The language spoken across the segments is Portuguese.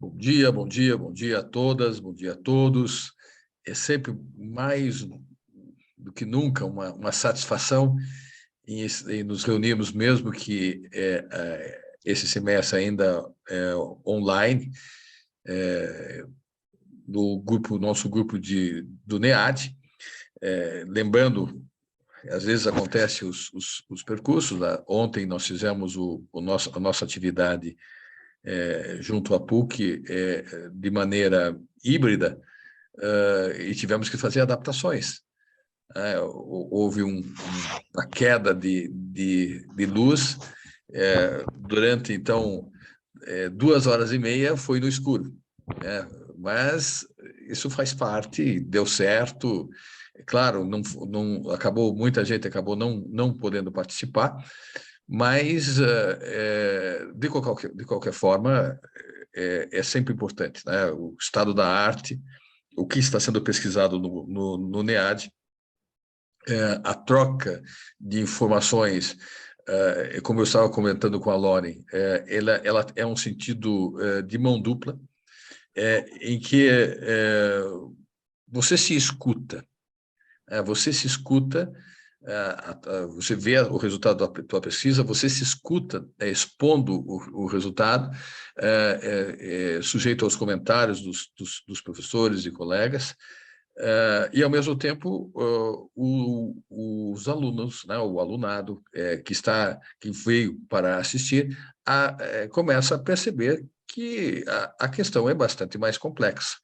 Bom dia, bom dia, bom dia a todas, bom dia a todos. É sempre mais do que nunca uma satisfação em nos reunirmos, mesmo que esse semestre ainda é online, no grupo, nosso grupo do NEAD. Lembrando, às vezes acontece os percursos. Ontem nós fizemos a nossa atividade junto à PUC de maneira híbrida, e tivemos que fazer adaptações. Houve uma queda de luz durante, então, 2 horas e meia foi no escuro, né? Mas isso faz parte, deu certo. É claro, não acabou, muita gente acabou não podendo participar, mas de qualquer forma é sempre importante, né? O estado da arte, o que está sendo pesquisado no NEAD, a troca de informações, como eu estava comentando com a Lauren, ela é um sentido de mão dupla, em que você se escuta, você vê o resultado da tua pesquisa, você se escuta expondo o resultado, sujeito aos comentários dos professores e colegas, e, ao mesmo tempo, os alunos, né, o alunado que veio para assistir, começa a perceber que a questão é bastante mais complexa.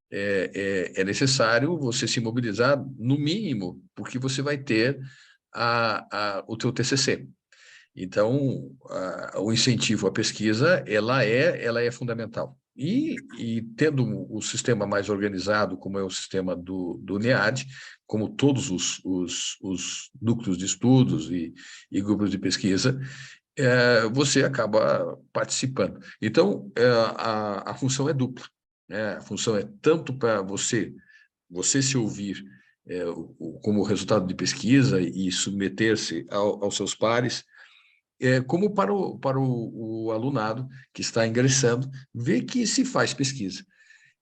É necessário você se mobilizar, no mínimo, porque você vai ter o teu TCC. Então, o incentivo à pesquisa, ela é fundamental. E tendo o sistema mais organizado, como é o sistema do NEAD, como todos os núcleos de estudos e grupos de pesquisa, você acaba participando. Então, a função é dupla, né? A função é tanto para você se ouvir como resultado de pesquisa e submeter-se aos seus pares, como para o alunado que está ingressando, ver que se faz pesquisa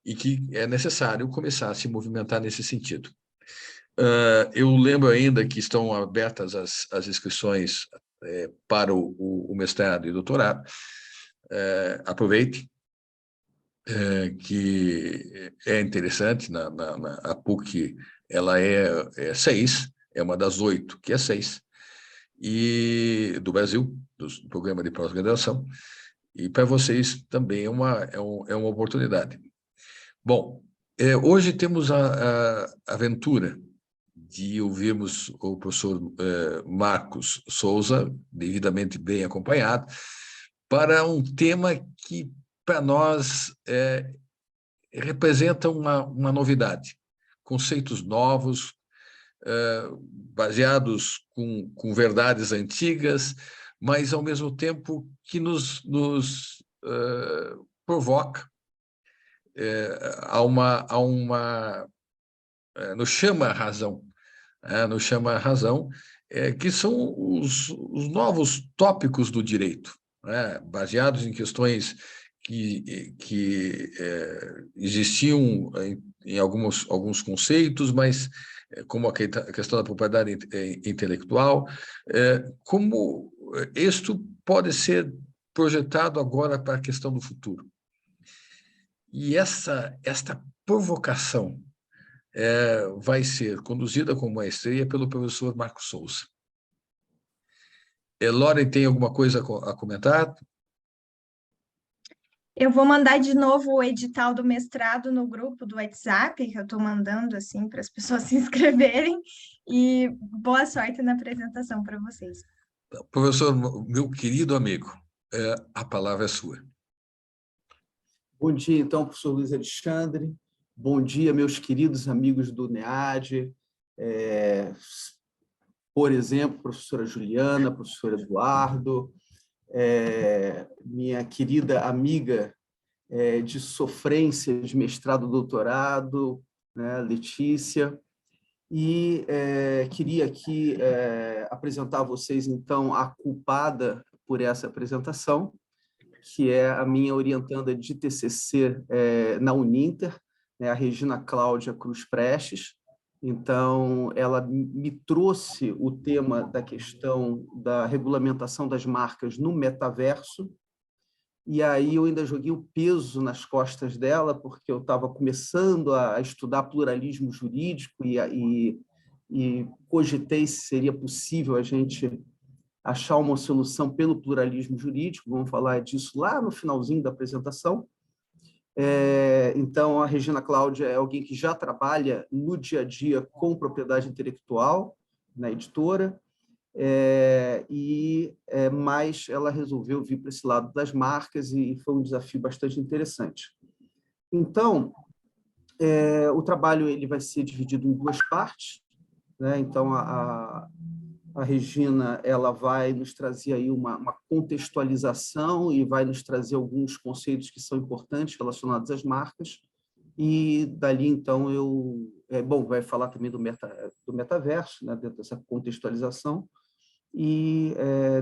e que é necessário começar a se movimentar nesse sentido. Eu lembro ainda que estão abertas as inscrições para o mestrado e doutorado. Aproveite, que é interessante. A PUC ela é 6, é uma das 8 que é 6, e do Brasil, do programa de pós-graduação, e para vocês também é uma oportunidade. Bom, hoje temos a aventura de ouvirmos o professor Marcos Souza, devidamente bem acompanhado, para um tema que, para nós, representa uma novidade, conceitos novos, baseados com verdades antigas, mas, ao mesmo tempo, que nos provoca nos chama a razão, que são os novos tópicos do direito, né? Baseados em questões que existiam em alguns conceitos, mas como a questão da propriedade intelectual, como isto pode ser projetado agora para a questão do futuro. E esta provocação vai ser conduzida com maestria pelo professor Marcos Souza. Lauren, tem alguma coisa a comentar? Eu vou mandar de novo o edital do mestrado no grupo do WhatsApp, que eu estou mandando assim para as pessoas se inscreverem, e boa sorte na apresentação para vocês. Professor, meu querido amigo, a palavra é sua. Bom dia, então, professor Luiz Alexandre. Bom dia, meus queridos amigos do NEAD. Por exemplo, professora Juliana, professor Eduardo, minha querida amiga de sofrência de mestrado e doutorado, né, Letícia. E queria aqui apresentar a vocês, então, a culpada por essa apresentação, que é a minha orientanda de TCC na Uninter, né, a Regina Cláudia Cruz Prestes. Então, ela me trouxe o tema da questão da regulamentação das marcas no metaverso, e aí eu ainda joguei o peso nas costas dela, porque eu estava começando a estudar pluralismo jurídico e cogitei se seria possível a gente achar uma solução pelo pluralismo jurídico. Vamos falar disso lá no finalzinho da apresentação. Então, a Regina Cláudia é alguém que já trabalha no dia a dia com propriedade intelectual na editora, mas ela resolveu vir para esse lado das marcas e foi um desafio bastante interessante. Então, o trabalho ele vai ser dividido em duas partes, né? Então, a Regina ela vai nos trazer aí uma contextualização e vai nos trazer alguns conceitos que são importantes relacionados às marcas, e dali, então, vai falar também do metaverso, né, dentro dessa contextualização, e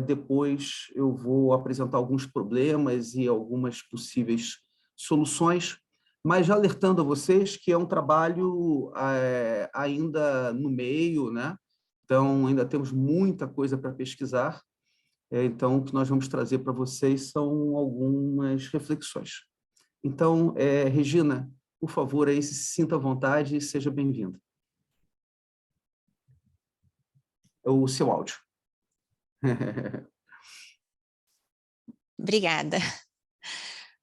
depois eu vou apresentar alguns problemas e algumas possíveis soluções, mas já alertando a vocês que é um trabalho ainda no meio, né? Então, ainda temos muita coisa para pesquisar. Então, o que nós vamos trazer para vocês são algumas reflexões. Então, Regina, por favor, aí, se sinta à vontade e seja bem-vinda. O seu áudio. Obrigada.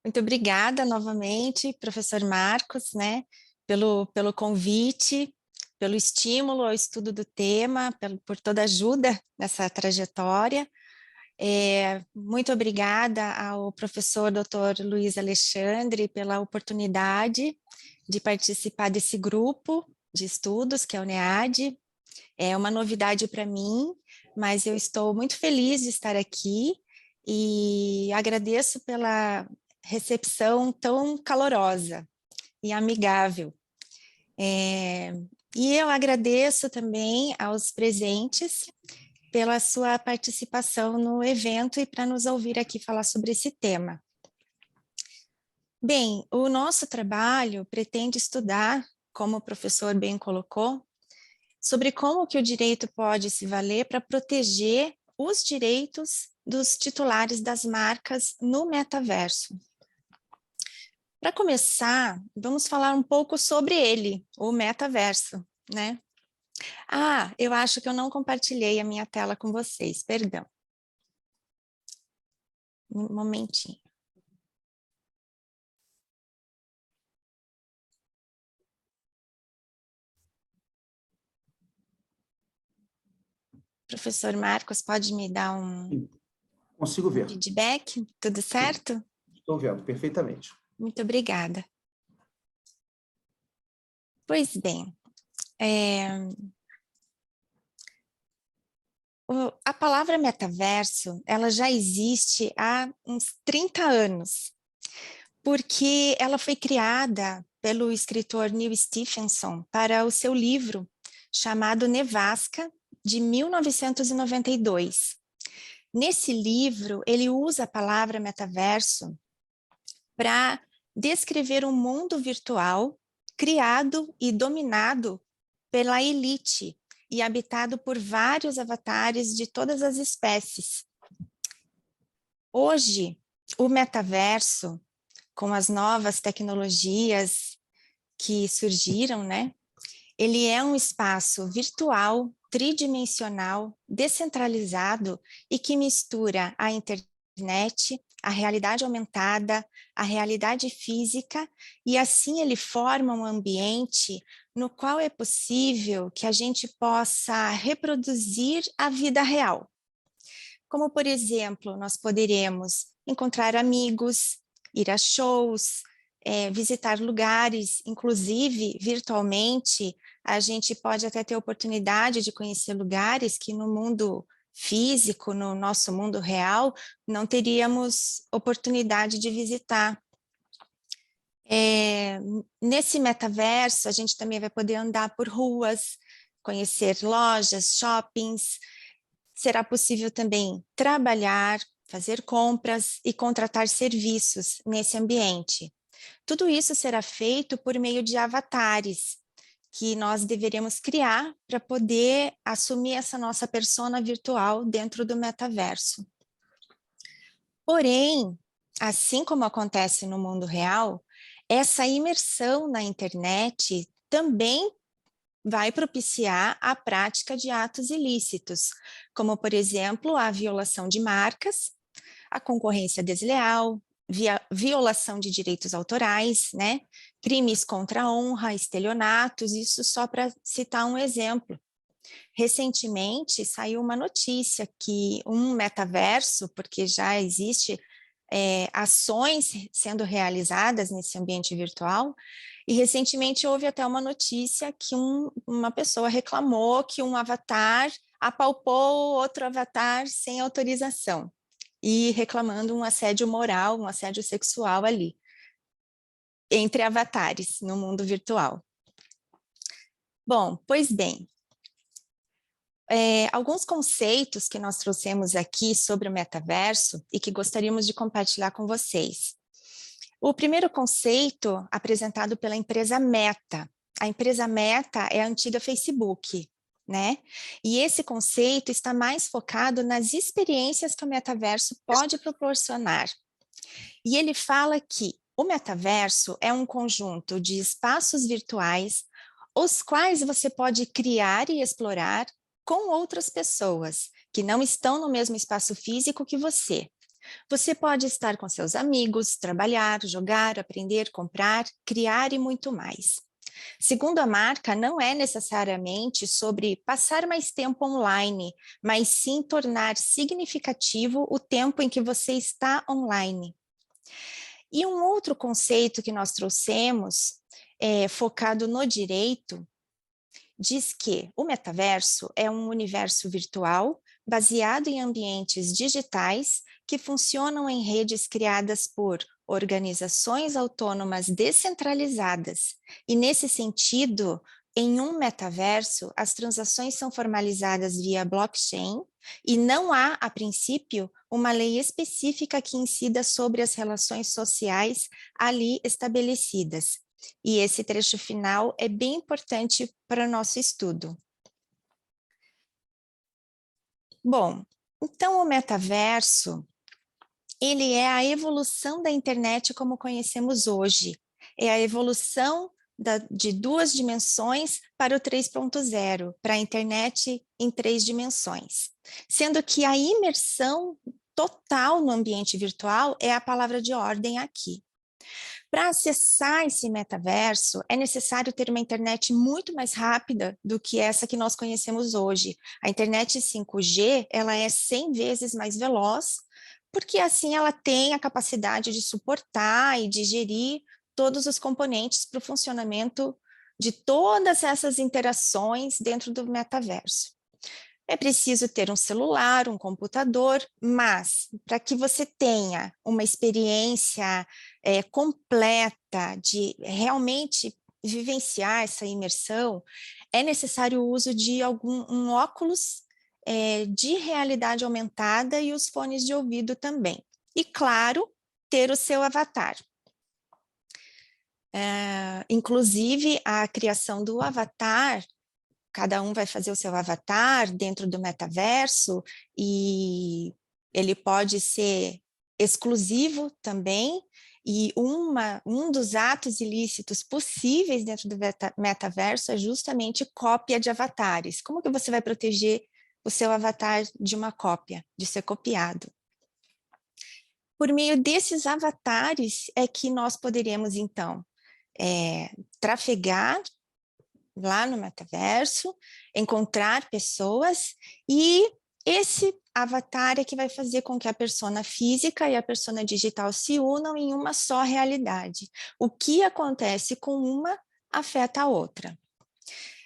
Muito obrigada novamente, professor Marcos, né, pelo convite, pelo estímulo ao estudo do tema, por toda a ajuda nessa trajetória. Muito obrigada ao professor Dr. Luiz Alexandre pela oportunidade de participar desse grupo de estudos, que é o NEAD. É uma novidade para mim, mas eu estou muito feliz de estar aqui e agradeço pela recepção tão calorosa e amigável. E eu agradeço também aos presentes pela sua participação no evento e para nos ouvir aqui falar sobre esse tema. Bem, o nosso trabalho pretende estudar, como o professor bem colocou, sobre como que o direito pode se valer para proteger os direitos dos titulares das marcas no metaverso. Para começar, vamos falar um pouco sobre ele, o metaverso, né? Eu acho que eu não compartilhei a minha tela com vocês, perdão. Um momentinho. Professor Marcos, pode me dar um Consigo ver. feedback? Tudo certo? Estou vendo, perfeitamente. Muito obrigada. Pois bem, a palavra metaverso, ela já existe há uns 30 anos, porque ela foi criada pelo escritor Neal Stephenson para o seu livro chamado Nevasca, de 1992. Nesse livro, ele usa a palavra metaverso para descrever um mundo virtual criado e dominado pela elite e habitado por vários avatares de todas as espécies. Hoje, o metaverso, com as novas tecnologias que surgiram, né? Ele é um espaço virtual, tridimensional, descentralizado e que mistura a internet, a realidade aumentada, a realidade física, e assim ele forma um ambiente no qual é possível que a gente possa reproduzir a vida real. Como, por exemplo, nós poderemos encontrar amigos, ir a shows, visitar lugares, inclusive virtualmente, a gente pode até ter oportunidade de conhecer lugares que no mundo físico, no nosso mundo real, não teríamos oportunidade de visitar. Nesse metaverso, a gente também vai poder andar por ruas, conhecer lojas, shoppings. Será possível também trabalhar, fazer compras e contratar serviços nesse ambiente. Tudo isso será feito por meio de avatares, que nós deveremos criar para poder assumir essa nossa persona virtual dentro do metaverso. Porém, assim como acontece no mundo real, essa imersão na internet também vai propiciar a prática de atos ilícitos, como, por exemplo, a violação de marcas, a concorrência desleal, violação de direitos autorais, né? Crimes contra a honra, estelionatos, isso só para citar um exemplo. Recentemente saiu uma notícia que um metaverso, porque já existe ações sendo realizadas nesse ambiente virtual, e recentemente houve até uma notícia que uma pessoa reclamou que um avatar apalpou outro avatar sem autorização, e reclamando um assédio moral, um assédio sexual ali, entre avatares no mundo virtual. Bom, pois bem, alguns conceitos que nós trouxemos aqui sobre o metaverso e que gostaríamos de compartilhar com vocês. O primeiro conceito apresentado pela empresa Meta. A empresa Meta é a antiga Facebook, né? E esse conceito está mais focado nas experiências que o metaverso pode proporcionar. E ele fala que o metaverso é um conjunto de espaços virtuais, os quais você pode criar e explorar com outras pessoas que não estão no mesmo espaço físico que você. Você pode estar com seus amigos, trabalhar, jogar, aprender, comprar, criar e muito mais. Segundo a marca, não é necessariamente sobre passar mais tempo online, mas sim tornar significativo o tempo em que você está online. E um outro conceito que nós trouxemos, focado no direito, diz que o metaverso é um universo virtual baseado em ambientes digitais que funcionam em redes criadas por organizações autônomas descentralizadas. E nesse sentido, em um metaverso, as transações são formalizadas via blockchain e não há, a princípio, uma lei específica que incida sobre as relações sociais ali estabelecidas. E esse trecho final é bem importante para o nosso estudo. Bom, então o metaverso, ele é a evolução da internet como conhecemos hoje. É a evolução de 2 dimensões para o 3.0, para a internet em 3 dimensões. Sendo que a imersão total no ambiente virtual é a palavra de ordem aqui. Para acessar esse metaverso, é necessário ter uma internet muito mais rápida do que essa que nós conhecemos hoje. A internet 5G, ela é 100 vezes mais veloz, porque assim ela tem a capacidade de suportar e de gerir todos os componentes para o funcionamento de todas essas interações dentro do metaverso. É preciso ter um celular, um computador, mas para que você tenha uma experiência completa de realmente vivenciar essa imersão, é necessário o uso de um óculos de realidade aumentada e os fones de ouvido também. E, claro, ter o seu avatar. Inclusive, a criação do avatar, cada um vai fazer o seu avatar dentro do metaverso e ele pode ser exclusivo também, e um dos atos ilícitos possíveis dentro do metaverso é justamente cópia de avatares. Como que você vai proteger o seu avatar de uma cópia, de ser copiado? Por meio desses avatares é que nós poderemos, então, trafegar lá no metaverso, encontrar pessoas, e esse avatar é que vai fazer com que a persona física e a persona digital se unam em uma só realidade. O que acontece com uma afeta a outra.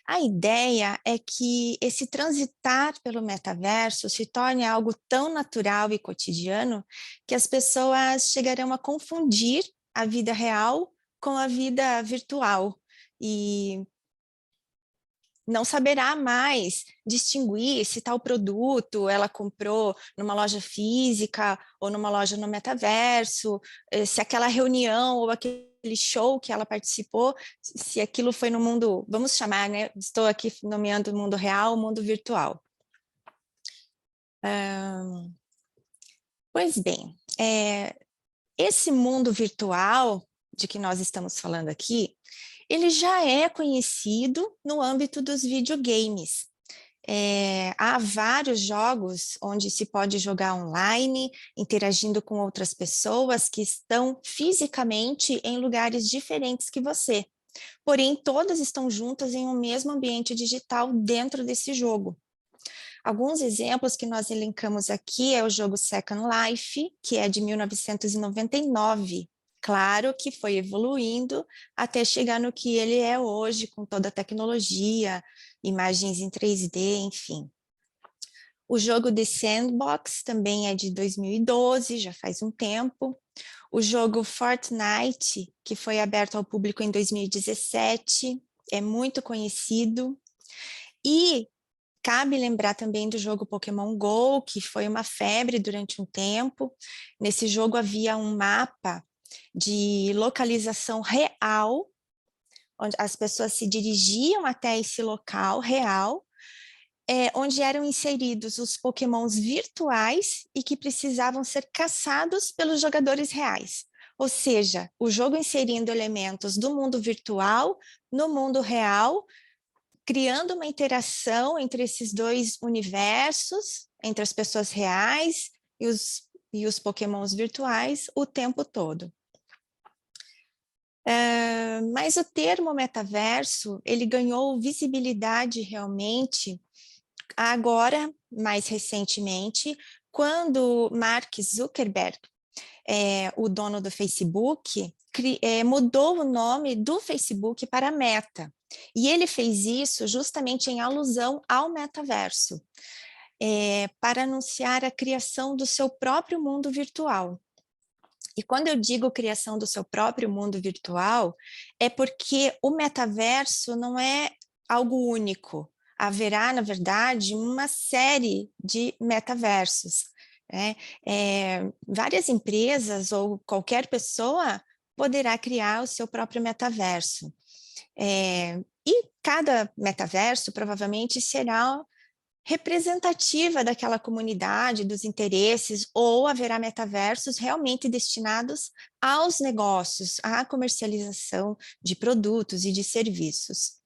A ideia é que esse transitar pelo metaverso se torne algo tão natural e cotidiano que as pessoas chegarão a confundir a vida real com a vida virtual. E não saberá mais distinguir se tal produto ela comprou numa loja física ou numa loja no metaverso, se aquela reunião ou aquele show que ela participou, se aquilo foi no mundo, vamos chamar, né? Estou aqui nomeando o mundo real, o mundo virtual. Pois bem, esse mundo virtual de que nós estamos falando aqui, ele já é conhecido no âmbito dos videogames. Há vários jogos onde se pode jogar online, interagindo com outras pessoas que estão fisicamente em lugares diferentes que você. Porém, todas estão juntas em um mesmo ambiente digital dentro desse jogo. Alguns exemplos que nós elencamos aqui é o jogo Second Life, que é de 1999. Claro que foi evoluindo até chegar no que ele é hoje, com toda a tecnologia, imagens em 3D, enfim. O jogo The Sandbox também é de 2012, já faz um tempo. O jogo Fortnite, que foi aberto ao público em 2017, é muito conhecido. E cabe lembrar também do jogo Pokémon Go, que foi uma febre durante um tempo. Nesse jogo havia um mapa de localização real, onde as pessoas se dirigiam até esse local real, onde eram inseridos os Pokémons virtuais e que precisavam ser caçados pelos jogadores reais. Ou seja, o jogo inserindo elementos do mundo virtual no mundo real, criando uma interação entre esses dois universos, entre as pessoas reais e os Pokémons virtuais o tempo todo. Mas o termo metaverso, ele ganhou visibilidade realmente agora, mais recentemente, quando Mark Zuckerberg, o dono do Facebook, mudou o nome do Facebook para Meta. E ele fez isso justamente em alusão ao metaverso, para anunciar a criação do seu próprio mundo virtual. E quando eu digo criação do seu próprio mundo virtual, é porque o metaverso não é algo único. Haverá, na verdade, uma série de metaversos, né? Várias empresas ou qualquer pessoa poderá criar o seu próprio metaverso. E cada metaverso provavelmente será representativa daquela comunidade, dos interesses, ou haverá metaversos realmente destinados aos negócios, à comercialização de produtos e de serviços.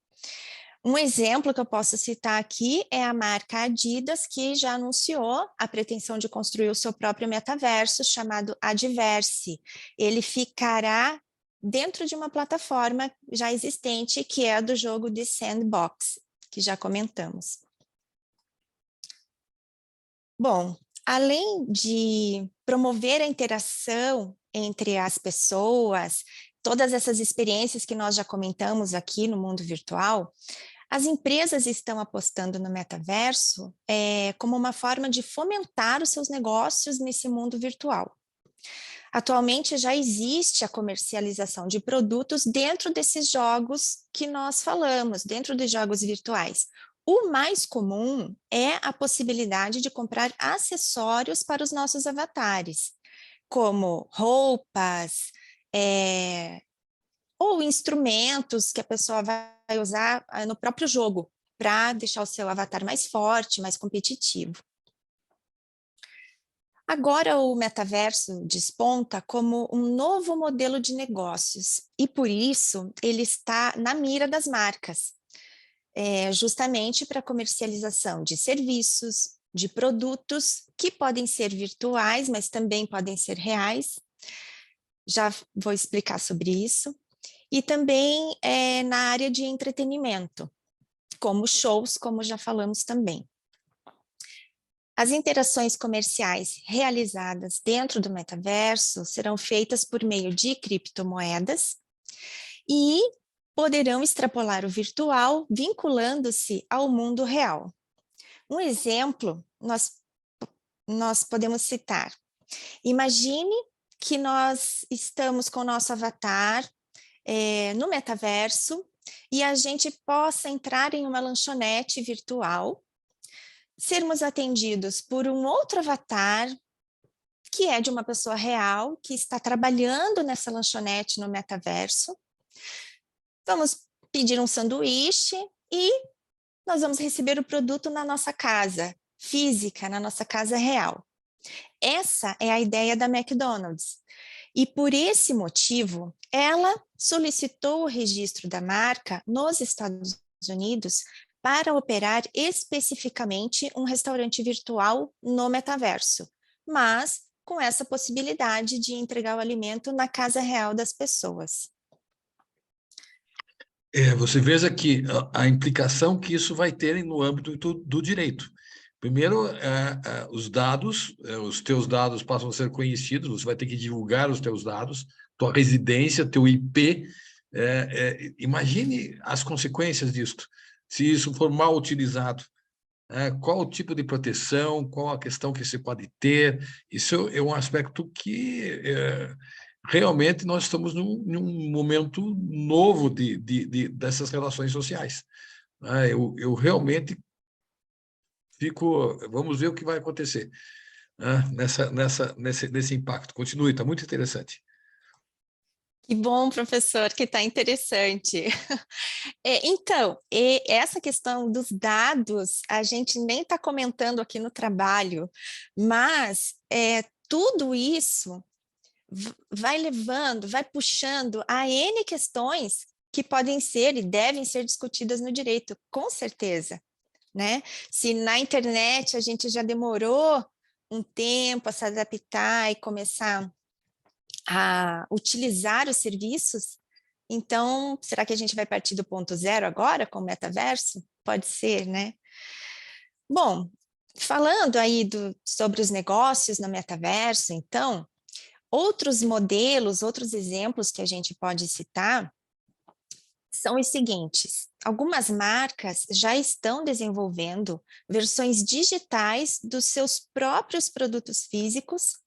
Um exemplo que eu posso citar aqui é a marca Adidas, que já anunciou a pretensão de construir o seu próprio metaverso, chamado Adverse. Ele ficará dentro de uma plataforma já existente, que é a do jogo The Sandbox, que já comentamos. Bom, além de promover a interação entre as pessoas, todas essas experiências que nós já comentamos aqui no mundo virtual, as empresas estão apostando no metaverso como uma forma de fomentar os seus negócios nesse mundo virtual. Atualmente já existe a comercialização de produtos dentro desses jogos que nós falamos, dentro dos jogos virtuais. O mais comum é a possibilidade de comprar acessórios para os nossos avatares, como roupas, ou instrumentos que a pessoa vai usar no próprio jogo, para deixar o seu avatar mais forte, mais competitivo. Agora o metaverso desponta como um novo modelo de negócios, e por isso ele está na mira das marcas, justamente para a comercialização de serviços, de produtos que podem ser virtuais, mas também podem ser reais. Já vou explicar sobre isso. E também na área de entretenimento, como shows, como já falamos também. As interações comerciais realizadas dentro do metaverso serão feitas por meio de criptomoedas e poderão extrapolar o virtual, vinculando-se ao mundo real. Um exemplo, nós podemos citar. Imagine que nós estamos com o nosso avatar no metaverso e a gente possa entrar em uma lanchonete virtual, sermos atendidos por um outro avatar, que é de uma pessoa real, que está trabalhando nessa lanchonete no metaverso. Vamos pedir um sanduíche e nós vamos receber o produto na nossa casa física, na nossa casa real. Essa é a ideia da McDonald's. E por esse motivo, ela solicitou o registro da marca nos Estados Unidos para operar especificamente um restaurante virtual no metaverso, mas com essa possibilidade de entregar o alimento na casa real das pessoas. Você veja que a implicação que isso vai ter no âmbito do direito. Primeiro, os dados, os teus dados passam a ser conhecidos, você vai ter que divulgar os teus dados, tua residência, teu IP. Imagine as consequências disto. Se isso for mal utilizado, qual o tipo de proteção, qual a questão que se pode ter. Isso é um aspecto que realmente nós estamos num momento novo dessas relações sociais. Eu realmente vamos ver o que vai acontecer nesse impacto. Continue, está muito interessante. Que bom, professor, que está interessante. Então, essa questão dos dados, a gente nem está comentando aqui no trabalho, mas tudo isso vai levando, vai puxando a N questões que podem ser e devem ser discutidas no direito, com certeza, né? Se na internet a gente já demorou um tempo a se adaptar e começar a utilizar os serviços, então, será que a gente vai partir do ponto zero agora com o metaverso? Pode ser, né? Bom, falando aí sobre os negócios no metaverso, então, outros modelos, outros exemplos que a gente pode citar são os seguintes. Algumas marcas já estão desenvolvendo versões digitais dos seus próprios produtos físicos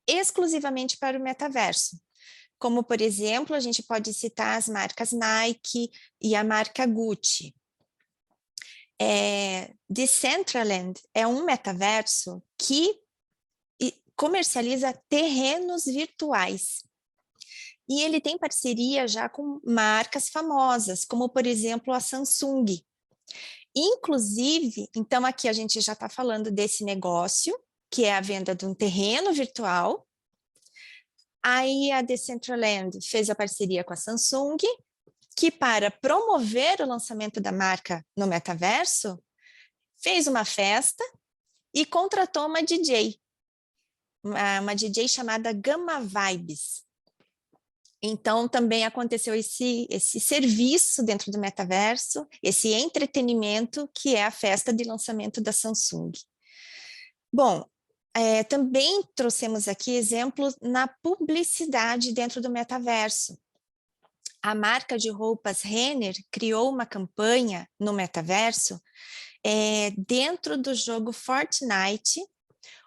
exclusivamente para o metaverso. Como, por exemplo, a gente pode citar as Nike e a marca Gucci. Decentraland é um metaverso que comercializa terrenos virtuais. E ele tem parceria já com marcas famosas, como, por exemplo, a Samsung. Inclusive, então aqui a gente já está falando desse negócio, que é a venda de um terreno virtual. Aí a Decentraland fez a parceria com a Samsung, que para promover o lançamento da marca no metaverso, fez uma festa e contratou uma DJ, uma DJ chamada Gamma Vibes. Então, também aconteceu esse serviço dentro do metaverso, esse entretenimento, que é a festa de lançamento da Samsung. Bom, também trouxemos aqui exemplos na publicidade dentro do metaverso. A marca de roupas Renner criou uma campanha no metaverso dentro do jogo Fortnite,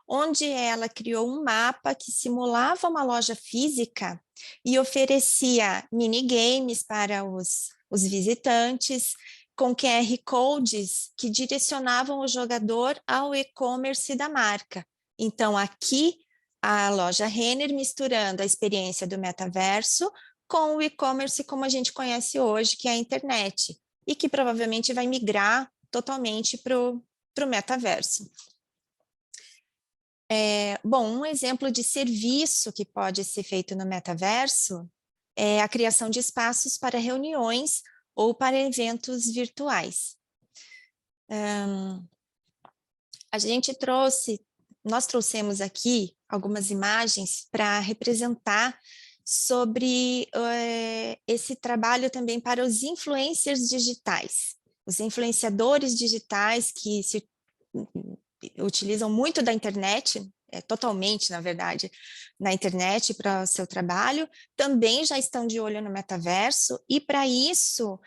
onde ela criou um mapa que simulava uma loja física e oferecia minigames para os visitantes, com QR Codes que direcionavam o jogador ao e-commerce da marca. Então, aqui, a loja Renner misturando a experiência do metaverso com o e-commerce como a gente conhece hoje, que é a internet, e que provavelmente vai migrar totalmente para o metaverso. Bom, um exemplo de serviço que pode ser feito no metaverso é a criação de espaços para reuniões ou para eventos virtuais. Nós trouxemos aqui algumas imagens para representar sobre esse trabalho também para os influencers digitais. Os influenciadores digitais que se utilizam muito da internet, totalmente, na verdade, na internet para o seu trabalho, também já estão de olho no metaverso, e para isso,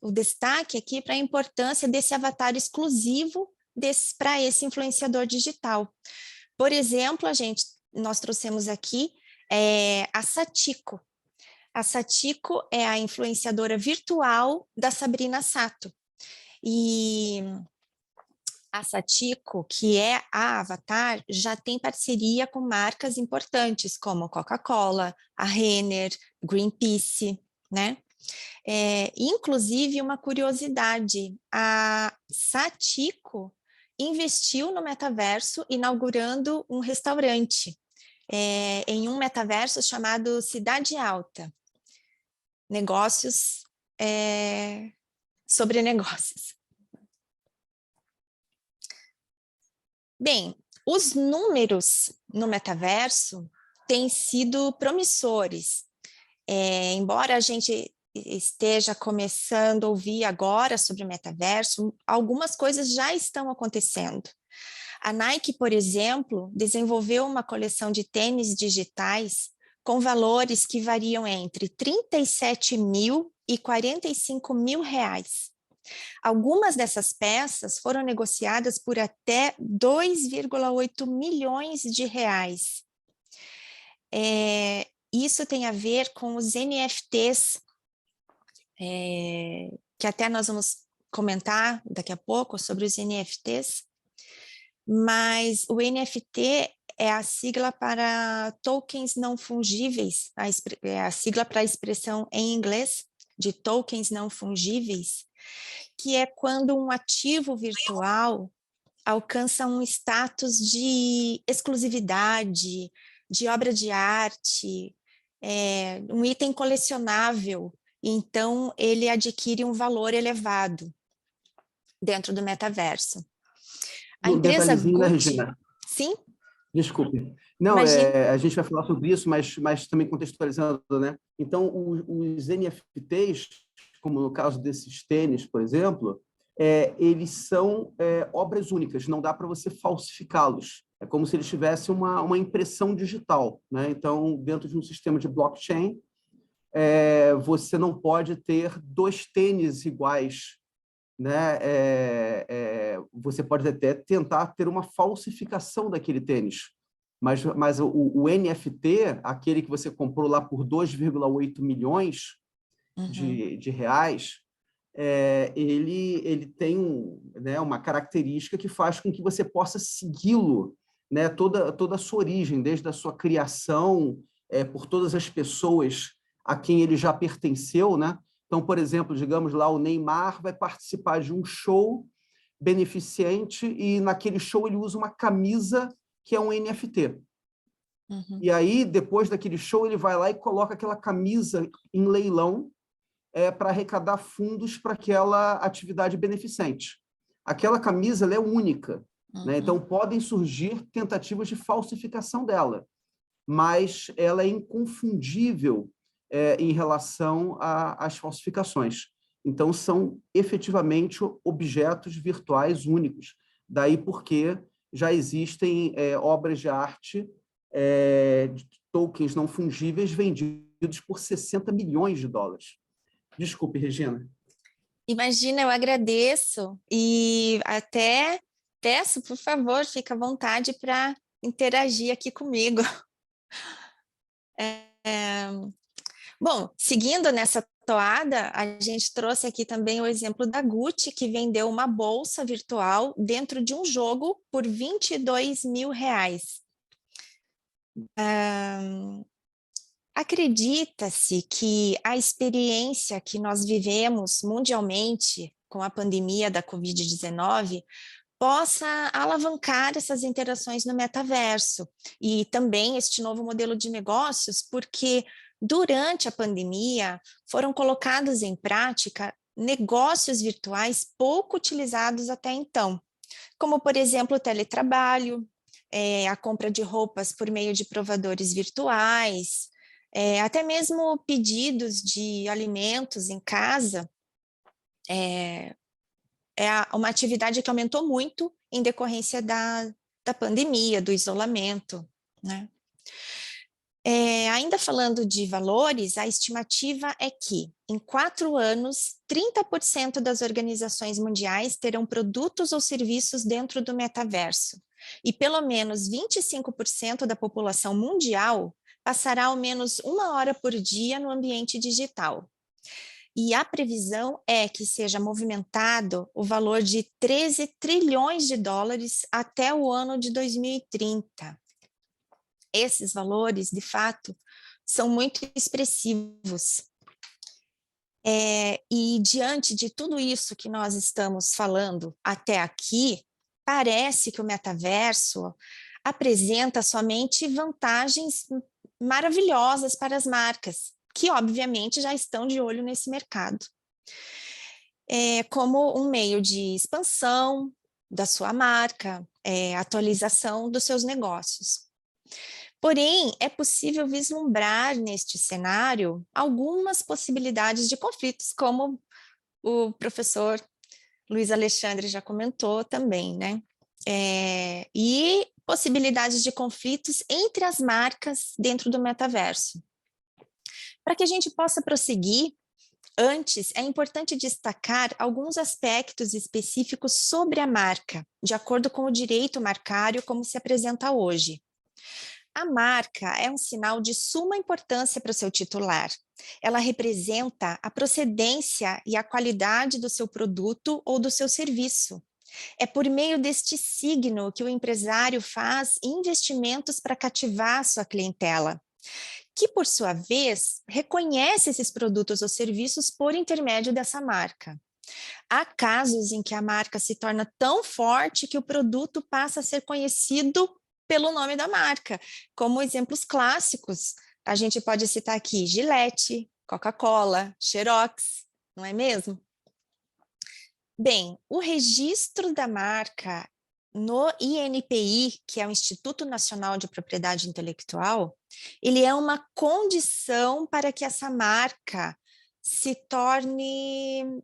o destaque aqui para a importância desse avatar exclusivo para esse influenciador digital. Por exemplo, nós trouxemos aqui a Satiko. A Satiko é a influenciadora virtual da Sabrina Sato. E a Satiko, que é a Avatar, já tem parceria com marcas importantes como Coca-Cola, a Renner, Greenpeace, né? Inclusive, uma curiosidade, a Satiko investiu no metaverso inaugurando um restaurante em um metaverso chamado Cidade Alta. Negócios sobre negócios. Bem, os números no metaverso têm sido promissores. Embora a gente esteja começando a ouvir agora sobre o metaverso, algumas coisas já estão acontecendo. A Nike, por exemplo, desenvolveu uma coleção de tênis digitais com valores que variam entre 37 mil e 45 mil reais. Algumas dessas peças foram negociadas por até 2,8 milhões de reais. Isso tem a ver com os NFTs, que até nós vamos comentar daqui a pouco sobre os NFTs, mas o NFT é a sigla para tokens não fungíveis, é a sigla para a expressão em inglês de tokens não fungíveis, que é quando um ativo virtual alcança um status de exclusividade, de obra de arte, um item colecionável, então ele adquire um valor elevado dentro do metaverso. A Um empresa detalhezinho, né, Gucci... Regina? Sim? Desculpe. Não, a gente vai falar sobre isso, mas também contextualizando, né? Então, os NFTs, como no caso desses tênis, por exemplo, eles são obras únicas, não dá para você falsificá-los. É como se eles tivessem uma impressão digital, né? Então, dentro de um sistema de blockchain, você não pode ter 2 tênis iguais, né? Você pode até tentar ter uma falsificação daquele tênis, mas o NFT, aquele que você comprou lá por 2,8 milhões de reais, ele tem uma característica que faz com que você possa segui-lo, né? Toda a sua origem, desde a sua criação, por todas as pessoas a quem ele já pertenceu, né? Então, por exemplo, digamos lá, o Neymar vai participar de um show beneficente e naquele show ele usa uma camisa que é um NFT. E aí, depois daquele show, ele vai lá e coloca aquela camisa em leilão para arrecadar fundos para aquela atividade beneficente. Aquela camisa ela é única, né? Então podem surgir tentativas de falsificação dela, mas ela é inconfundível em relação às falsificações. Então, são efetivamente objetos virtuais únicos. Daí porque já existem obras de arte, tokens não fungíveis vendidos por 60 milhões de dólares. Desculpe, Regina. Imagina, eu agradeço e até peço, por favor, fica à vontade para interagir aqui comigo. Bom, seguindo nessa toada, a gente trouxe aqui também o exemplo da Gucci, que vendeu uma bolsa virtual dentro de um jogo por 22 mil reais. Acredita-se que a experiência que nós vivemos mundialmente com a pandemia da Covid-19 possa alavancar essas interações no metaverso e também este novo modelo de negócios, porque durante a pandemia foram colocados em prática negócios virtuais pouco utilizados até então, como, por exemplo, o teletrabalho, a compra de roupas por meio de provadores virtuais, até mesmo pedidos de alimentos em casa. É uma atividade que aumentou muito em decorrência da pandemia, do isolamento, né? Ainda falando de valores, a estimativa é que, em 4 anos, 30% das organizações mundiais terão produtos ou serviços dentro do metaverso, e pelo menos 25% da população mundial passará ao menos 1 hora por dia no ambiente digital. E a previsão é que seja movimentado o valor de 13 trilhões de dólares até o ano de 2030. Esses valores, de fato, são muito expressivos. E diante de tudo isso que nós estamos falando até aqui, parece que o metaverso apresenta somente vantagens maravilhosas para as marcas, que obviamente já estão de olho nesse mercado, como um meio de expansão da sua marca, atualização dos seus negócios. Porém, é possível vislumbrar neste cenário algumas possibilidades de conflitos, como o professor Luiz Alexandre já comentou também, né? E possibilidades de conflitos entre as marcas dentro do metaverso. Para que a gente possa prosseguir, antes é importante destacar alguns aspectos específicos sobre a marca, de acordo com o direito marcário como se apresenta hoje. A marca é um sinal de suma importância para o seu titular. Ela representa a procedência e a qualidade do seu produto ou do seu serviço. É por meio deste signo que o empresário faz investimentos para cativar a sua clientela, que, por sua vez, reconhece esses produtos ou serviços por intermédio dessa marca. Há casos em que a marca se torna tão forte que o produto passa a ser conhecido pelo nome da marca, como exemplos clássicos. A gente pode citar aqui Gillette, Coca-Cola, Xerox, não é mesmo? Bem, o registro da marca no INPI, que é o Instituto Nacional de Propriedade Intelectual, ele é uma condição para que essa marca se torne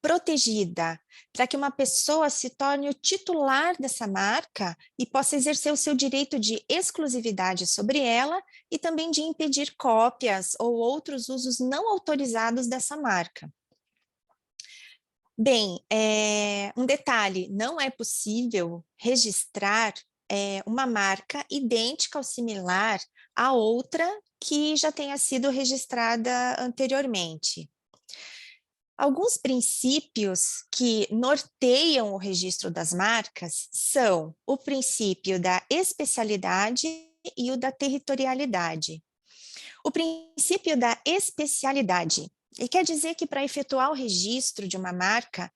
protegida, para que uma pessoa se torne o titular dessa marca e possa exercer o seu direito de exclusividade sobre ela e também de impedir cópias ou outros usos não autorizados dessa marca. Bem, um detalhe, não é possível registrar uma marca idêntica ou similar a outra que já tenha sido registrada anteriormente. Alguns princípios que norteiam o registro das marcas são o princípio da especialidade e o da territorialidade. O princípio da especialidade quer dizer que para efetuar o registro de uma marca,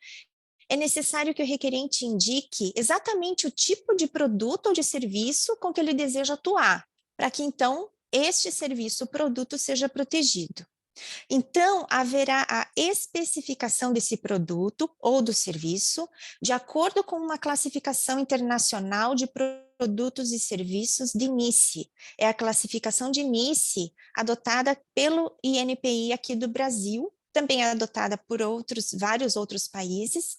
é necessário que o requerente indique exatamente o tipo de produto ou de serviço com que ele deseja atuar, para que então este serviço ou produto seja protegido. Então, haverá a especificação desse produto ou do serviço de acordo com uma classificação internacional de produtos e serviços de NICE. É a classificação de NICE adotada pelo INPI aqui do Brasil, também é adotada por vários outros países.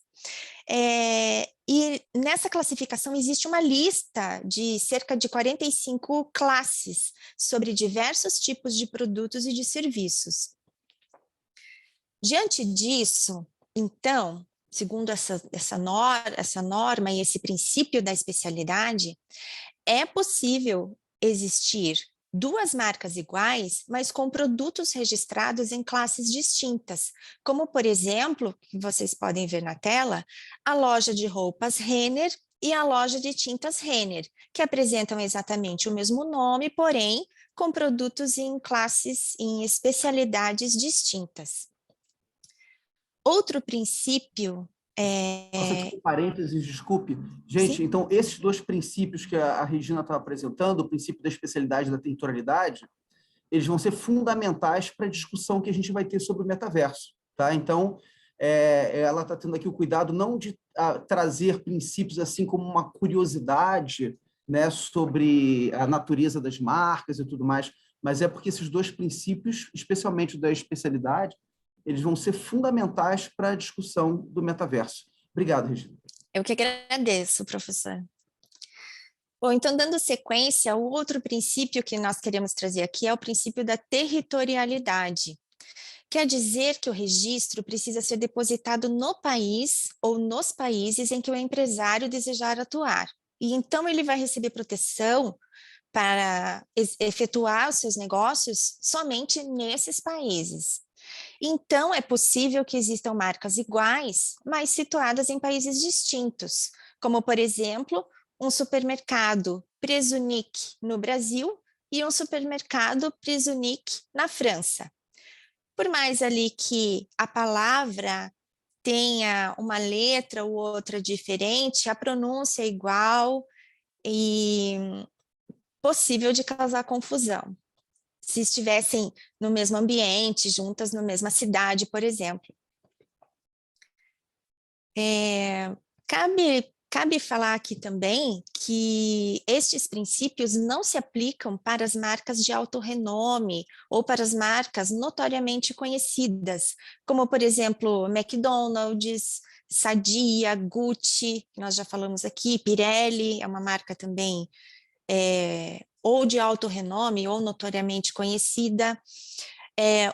E nessa classificação existe uma lista de cerca de 45 classes sobre diversos tipos de produtos e de serviços. Diante disso, então, segundo essa norma e esse princípio da especialidade, é possível existir duas marcas iguais, mas com produtos registrados em classes distintas, como, por exemplo, que vocês podem ver na tela, a loja de roupas Renner e a loja de tintas Renner, que apresentam exatamente o mesmo nome, porém, com produtos em classes, em especialidades distintas. Outro princípio Nossa, um parênteses, desculpe. Gente, Sim. Então, esses dois princípios que a Regina estava apresentando, o princípio da especialidade e da territorialidade, eles vão ser fundamentais para a discussão que a gente vai ter sobre o metaverso. Tá? Então, ela está tendo aqui o cuidado não de trazer princípios assim como uma curiosidade, né, sobre a natureza das marcas e tudo mais, mas é porque esses dois princípios, especialmente o da especialidade, eles vão ser fundamentais para a discussão do metaverso. Obrigado, Regina. Eu que agradeço, professor. Bom, então, dando sequência, o outro princípio que nós queremos trazer aqui é o princípio da territorialidade. Quer dizer que o registro precisa ser depositado no país ou nos países em que o empresário desejar atuar. E então ele vai receber proteção para efetuar os seus negócios somente nesses países. Então, é possível que existam marcas iguais, mas situadas em países distintos, como, por exemplo, um supermercado Prezunic no Brasil e um supermercado Prezunic na França. Por mais ali que a palavra tenha uma letra ou outra diferente, a pronúncia é igual e possível de causar confusão, se estivessem no mesmo ambiente, juntas na mesma cidade, por exemplo. Cabe falar aqui também que estes princípios não se aplicam para as marcas de alto renome ou para as marcas notoriamente conhecidas, como, por exemplo, McDonald's, Sadia, Gucci, que nós já falamos aqui, Pirelli é uma marca também ou de alto renome ou notoriamente conhecida.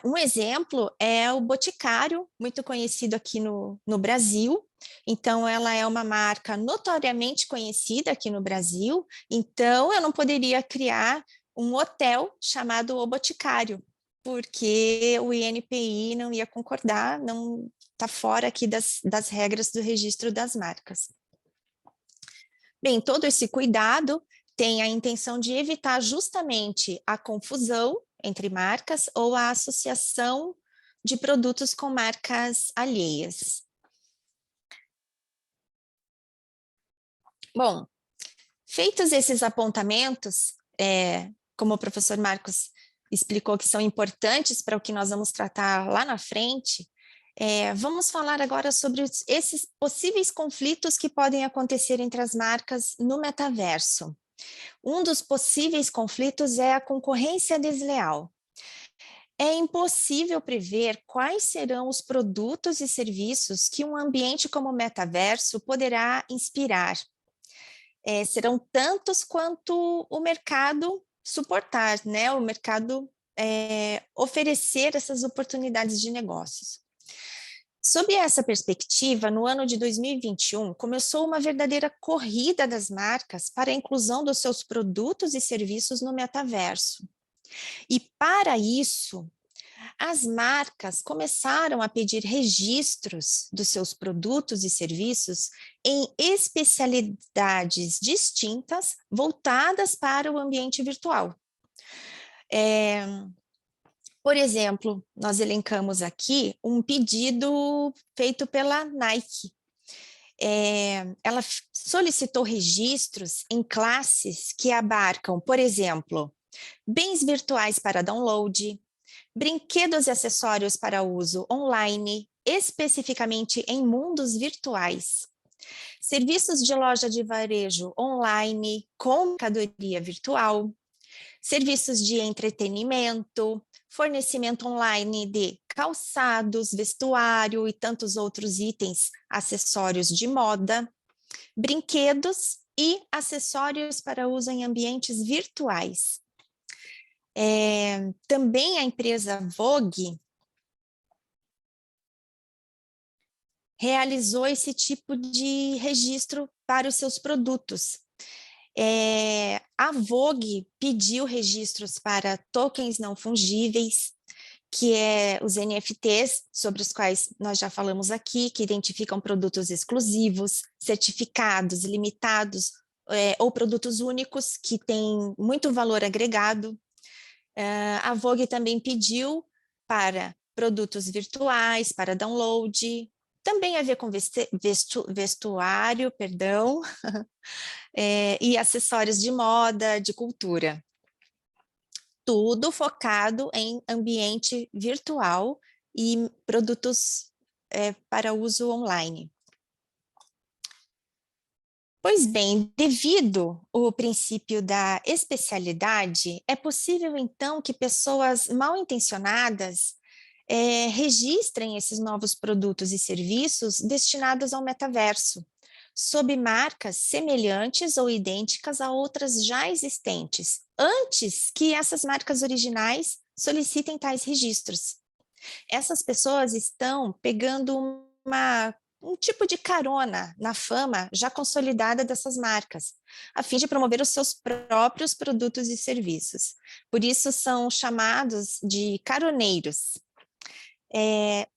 Um exemplo é o Boticário, muito conhecido aqui no Brasil. Então, ela é uma marca notoriamente conhecida aqui no Brasil. Então, eu não poderia criar um hotel chamado O Boticário, porque o INPI não ia concordar, não está fora aqui das regras do registro das marcas. Bem, todo esse cuidado tem a intenção de evitar justamente a confusão entre marcas ou a associação de produtos com marcas alheias. Bom, feitos esses apontamentos, como o professor Marcos explicou que são importantes para o que nós vamos tratar lá na frente, vamos falar agora sobre esses possíveis conflitos que podem acontecer entre as marcas no metaverso. Um dos possíveis conflitos é a concorrência desleal. É impossível prever quais serão os produtos e serviços que um ambiente como o metaverso poderá inspirar. Serão tantos quanto o mercado suportar, né? O mercado oferecer essas oportunidades de negócios. Sob essa perspectiva, no ano de 2021, começou uma verdadeira corrida das marcas para a inclusão dos seus produtos e serviços no metaverso. E para isso, as marcas começaram a pedir registros dos seus produtos e serviços em especialidades distintas voltadas para o ambiente virtual. Por exemplo, nós elencamos aqui um pedido feito pela Nike. Ela solicitou registros em classes que abarcam, por exemplo, bens virtuais para download, brinquedos e acessórios para uso online, especificamente em mundos virtuais, serviços de loja de varejo online com mercadoria virtual, serviços de entretenimento, fornecimento online de calçados, vestuário e tantos outros itens, acessórios de moda, brinquedos e acessórios para uso em ambientes virtuais. Também a empresa Vogue realizou esse tipo de registro para os seus produtos. A Vogue pediu registros para tokens não fungíveis, que é os NFTs, sobre os quais nós já falamos aqui, que identificam produtos exclusivos, certificados, limitados, ou produtos únicos, que têm muito valor agregado. A Vogue também pediu para produtos virtuais, para download, também a ver com vestuário, perdão, e acessórios de moda, de cultura. Tudo focado em ambiente virtual e produtos para uso online. Pois bem, devido ao princípio da especialidade, é possível então que pessoas mal intencionadas registrem esses novos produtos e serviços destinados ao metaverso, sob marcas semelhantes ou idênticas a outras já existentes, antes que essas marcas originais solicitem tais registros. Essas pessoas estão pegando uma um tipo de carona na fama já consolidada dessas marcas, a fim de promover os seus próprios produtos e serviços. Por isso são chamados de caroneiros.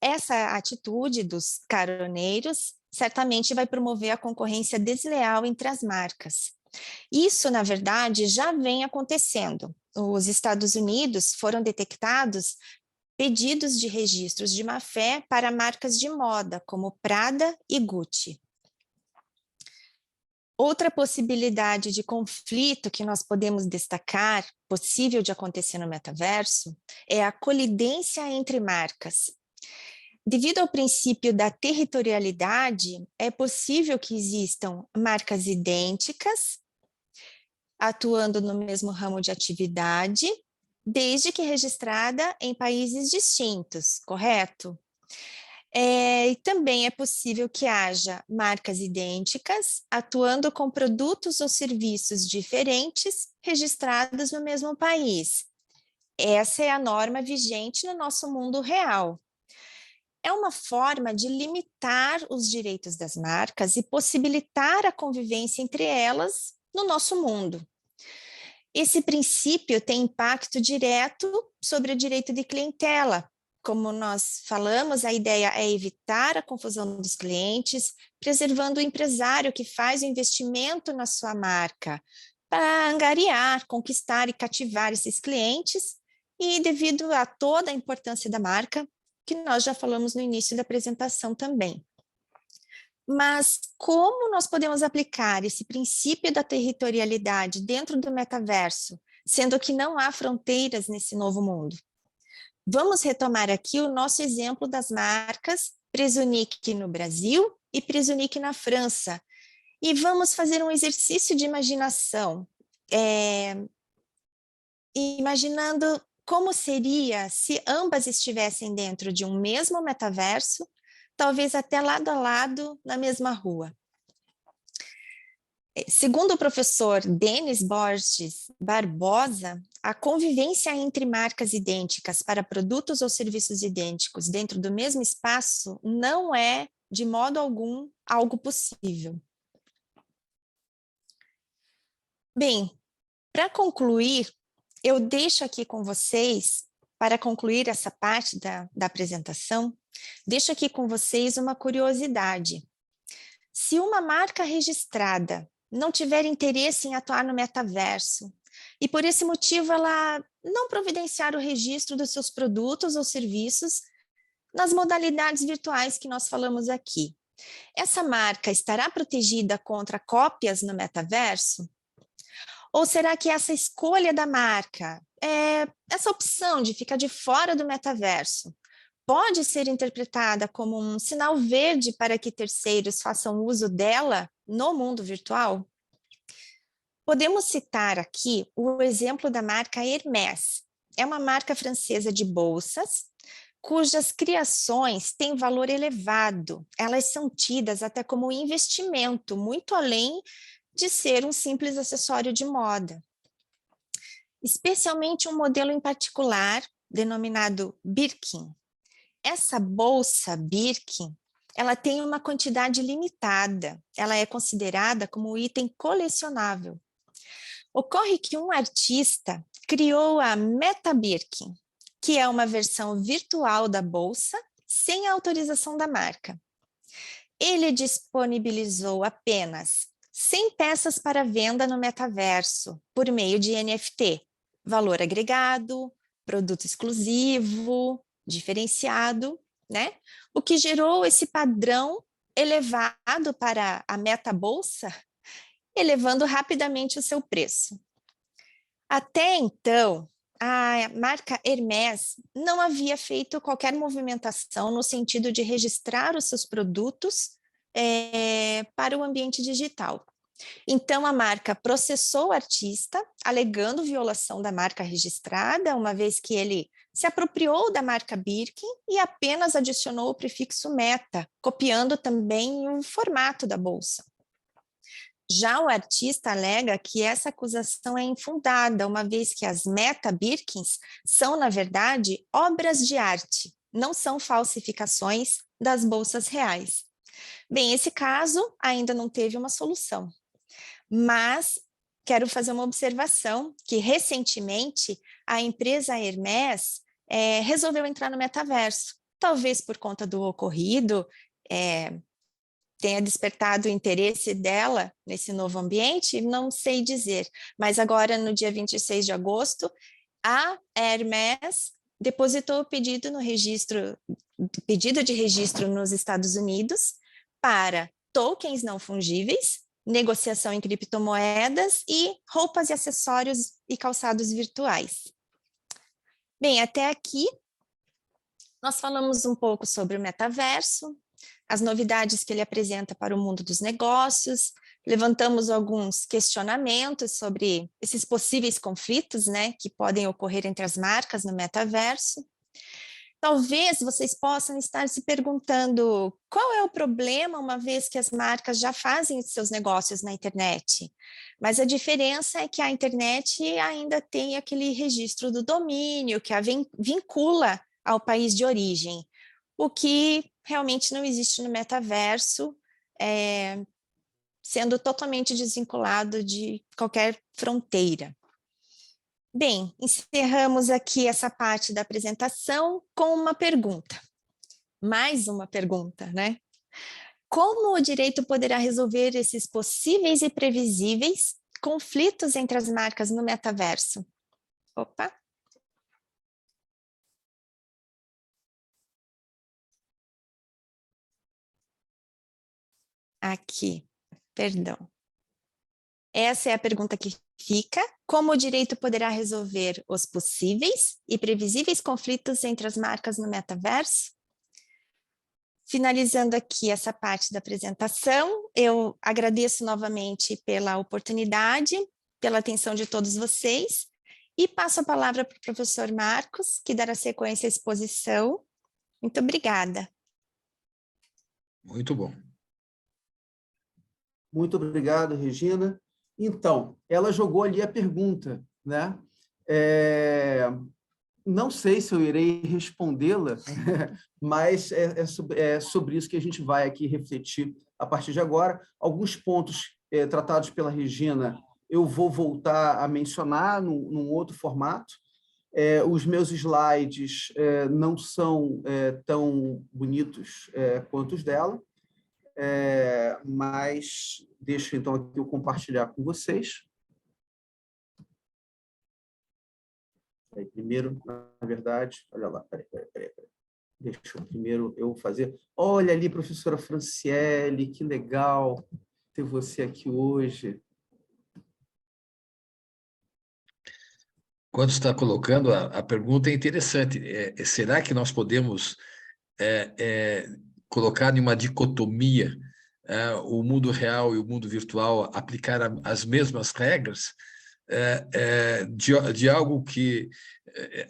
Essa atitude dos caroneiros certamente vai promover a concorrência desleal entre as marcas. Isso, na verdade, já vem acontecendo. Os Estados Unidos foram detectados pedidos de registros de má-fé para marcas de moda, como Prada e Gucci. Outra possibilidade de conflito que nós podemos destacar, possível de acontecer no metaverso, é a colidência entre marcas. Devido ao princípio da territorialidade, é possível que existam marcas idênticas, atuando no mesmo ramo de atividade, desde que registrada em países distintos, correto? E também é possível que haja marcas idênticas, atuando com produtos ou serviços diferentes, registrados no mesmo país. Essa é a norma vigente no nosso mundo real. É uma forma de limitar os direitos das marcas e possibilitar a convivência entre elas no nosso mundo. Esse princípio tem impacto direto sobre o direito de clientela. Como nós falamos, a ideia é evitar a confusão dos clientes, preservando o empresário que faz o investimento na sua marca, para angariar, conquistar e cativar esses clientes, e devido a toda a importância da marca, que nós já falamos no início da apresentação também. Mas como nós podemos aplicar esse princípio da territorialidade dentro do metaverso, sendo que não há fronteiras nesse novo mundo? Vamos retomar aqui o nosso exemplo das marcas Prezunic no Brasil e Prezunic na França. E vamos fazer um exercício de imaginação, imaginando como seria se ambas estivessem dentro de um mesmo metaverso, talvez até lado a lado na mesma rua. Segundo o professor Denis Borges Barbosa, a convivência entre marcas idênticas para produtos ou serviços idênticos dentro do mesmo espaço não é, de modo algum, algo possível. Bem, para concluir, eu deixo aqui com vocês, para concluir essa parte da apresentação, deixo aqui com vocês uma curiosidade. Se uma marca registrada não tiver interesse em atuar no metaverso, e por esse motivo ela não providenciar o registro dos seus produtos ou serviços nas modalidades virtuais que nós falamos aqui, essa marca estará protegida contra cópias no metaverso? Ou será que essa escolha da marca, essa opção de ficar de fora do metaverso, pode ser interpretada como um sinal verde para que terceiros façam uso dela no mundo virtual? Podemos citar aqui o exemplo da marca Hermès. É uma marca francesa de bolsas, cujas criações têm valor elevado. Elas são tidas até como investimento, muito além de ser um simples acessório de moda. Especialmente um modelo em particular, denominado Birkin. Essa bolsa Birkin, ela tem uma quantidade limitada, ela é considerada como um item colecionável. Ocorre que um artista criou a Meta Birkin, que é uma versão virtual da bolsa, sem autorização da marca. Ele disponibilizou apenas 100 peças para venda no metaverso, por meio de NFT, valor agregado, produto exclusivo, diferenciado, né? O que gerou esse padrão elevado para a Meta Bolsa, elevando rapidamente o seu preço. Até então, a marca Hermès não havia feito qualquer movimentação no sentido de registrar os seus produtos para o ambiente digital. Então, a marca processou o artista, alegando violação da marca registrada, uma vez que ele se apropriou da marca Birkin e apenas adicionou o prefixo meta, copiando também o formato da bolsa. Já o artista alega que essa acusação é infundada, uma vez que as Meta Birkins são, na verdade, obras de arte, não são falsificações das bolsas reais. Bem, esse caso ainda não teve uma solução, mas quero fazer uma observação que recentemente a empresa Hermès resolveu entrar no metaverso, talvez por conta do ocorrido, tenha despertado o interesse dela nesse novo ambiente, não sei dizer, mas agora no dia 26 de agosto, a Hermès depositou o pedido de registro nos Estados Unidos para tokens não fungíveis, negociação em criptomoedas e roupas e acessórios e calçados virtuais. Bem, até aqui nós falamos um pouco sobre o metaverso, as novidades que ele apresenta para o mundo dos negócios, levantamos alguns questionamentos sobre esses possíveis conflitos, né, que podem ocorrer entre as marcas no metaverso. Talvez vocês possam estar se perguntando qual é o problema, uma vez que as marcas já fazem os seus negócios na internet. Mas a diferença é que a internet ainda tem aquele registro do domínio, que a vincula ao país de origem, o que realmente não existe no metaverso, sendo totalmente desvinculado de qualquer fronteira. Bem, encerramos aqui essa parte da apresentação com uma pergunta. Mais uma pergunta, né? Como o direito poderá resolver esses possíveis e previsíveis conflitos entre as marcas no metaverso? Opa! Aqui, perdão. Essa é a pergunta que fica. Como o direito poderá resolver os possíveis e previsíveis conflitos entre as marcas no metaverso? Finalizando aqui essa parte da apresentação, eu agradeço novamente pela oportunidade, pela atenção de todos vocês, e passo a palavra para o professor Marcos, que dará sequência à exposição. Muito obrigada. Muito bom. Muito obrigado, Regina. Então, ela jogou ali a pergunta, né? Não sei se eu irei respondê-la, mas é sobre isso que a gente vai aqui refletir a partir de agora. Alguns pontos tratados pela Regina eu vou voltar a mencionar num outro formato. Os meus slides não são tão bonitos quanto os dela, mas deixo então aqui eu compartilhar com vocês. Primeiro, na verdade, olha lá, peraí. Deixa eu primeiro eu fazer. Olha ali, professora Franciele, que legal ter você aqui hoje. Quando está colocando, a pergunta é interessante. Será que nós podemos colocar em uma dicotomia o mundo real e o mundo virtual, aplicar as mesmas regras de algo que,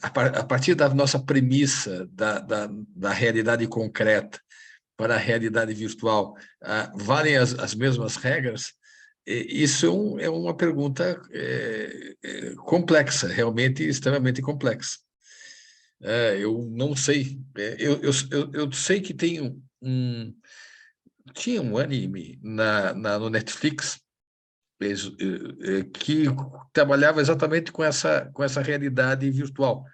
a partir da nossa premissa da realidade concreta para a realidade virtual, valem as mesmas regras? Isso é uma pergunta complexa, realmente extremamente complexa. Eu não sei. Eu sei que tinha um anime no Netflix que trabalhava exatamente com essa realidade virtual.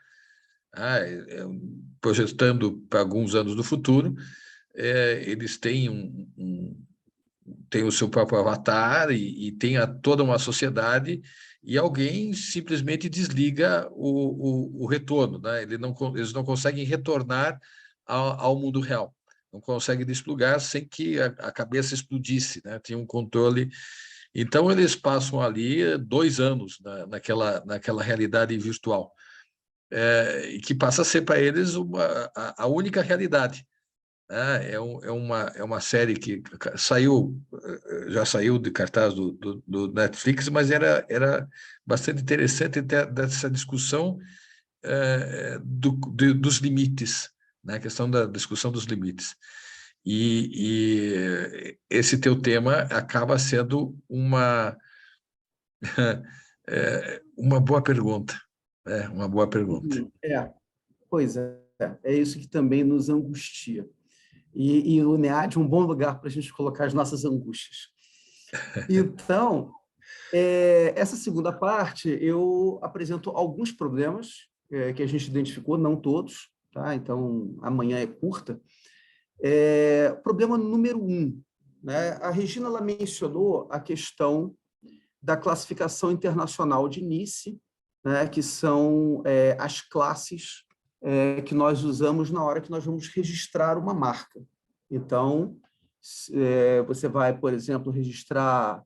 Projetando para alguns anos do futuro, eles têm tem o seu próprio avatar e tem toda uma sociedade, e alguém simplesmente desliga o retorno, né? Eles não conseguem retornar ao mundo real, não conseguem desplugar sem que a cabeça explodisse, né? Tem um controle. Então, eles passam ali 2 anos naquela realidade virtual, que passa a ser para eles a única realidade. É uma série que já saiu de cartaz do Netflix, mas era bastante interessante dessa discussão dos limites, né? A questão da discussão dos limites. E esse teu tema acaba sendo uma boa pergunta. Uma boa pergunta. Pois é isso que também nos angustia. E o NEAD é um bom lugar para a gente colocar as nossas angústias. Então, essa segunda parte, eu apresento alguns problemas que a gente identificou, não todos, tá? Então, amanhã é curta. Problema número 1, né? A Regina ela mencionou a questão da classificação internacional de Nice, né? Que são as classes que nós usamos na hora que nós vamos registrar uma marca. Então, você vai, por exemplo, registrar...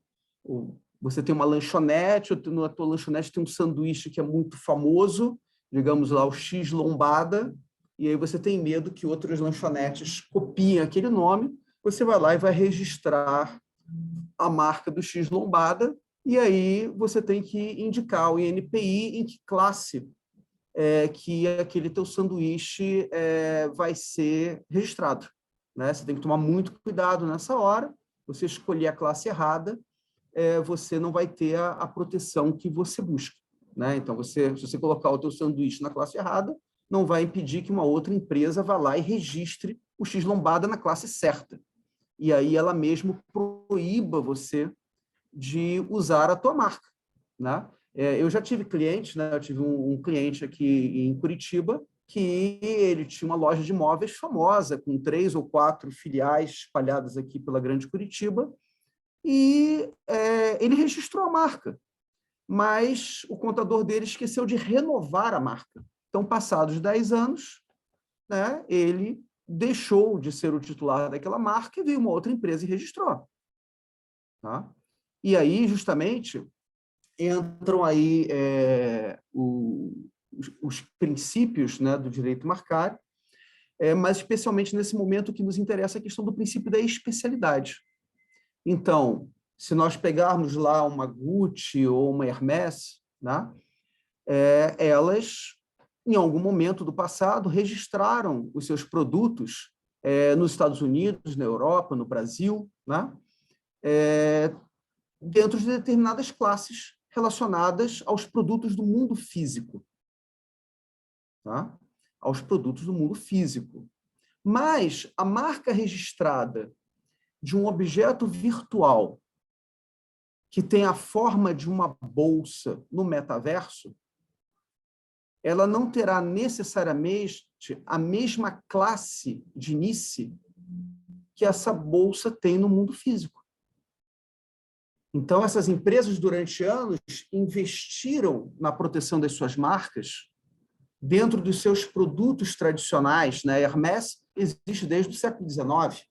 Você tem uma lanchonete, na tua lanchonete tem um sanduíche que é muito famoso, digamos lá, o X Lombada, e aí você tem medo que outras lanchonetes copiem aquele nome, você vai lá e vai registrar a marca do X Lombada, e aí você tem que indicar o INPI em que classe que aquele teu sanduíche vai ser registrado, né? Você tem que tomar muito cuidado nessa hora, você escolher a classe errada, você não vai ter a proteção que você busca, né? Então, se você colocar o teu sanduíche na classe errada, não vai impedir que uma outra empresa vá lá e registre o X Lombada na classe certa. E aí ela mesmo proíba você de usar a tua marca, né? Eu já tive clientes, né? Eu tive um cliente aqui em Curitiba que ele tinha uma loja de móveis famosa, com 3 ou 4 filiais espalhadas aqui pela Grande Curitiba, e ele registrou a marca, mas o contador dele esqueceu de renovar a marca. Então, passados 10 anos, né, ele deixou de ser o titular daquela marca e veio uma outra empresa e registrou. Tá? E aí, justamente, entram aí os princípios, né, do direito marcário, mas especialmente nesse momento que nos interessa a questão do princípio da especialidade. Então, se nós pegarmos lá uma Gucci ou uma Hermès, né, elas, em algum momento do passado, registraram os seus produtos nos Estados Unidos, na Europa, no Brasil, né, dentro de determinadas classes relacionadas aos produtos do mundo físico. Tá? Aos produtos do mundo físico. Mas a marca registrada de um objeto virtual que tem a forma de uma bolsa no metaverso, ela não terá necessariamente a mesma classe de Nice que essa bolsa tem no mundo físico. Então, essas empresas, durante anos, investiram na proteção das suas marcas dentro dos seus produtos tradicionais, né? Hermès existe desde o século XIX.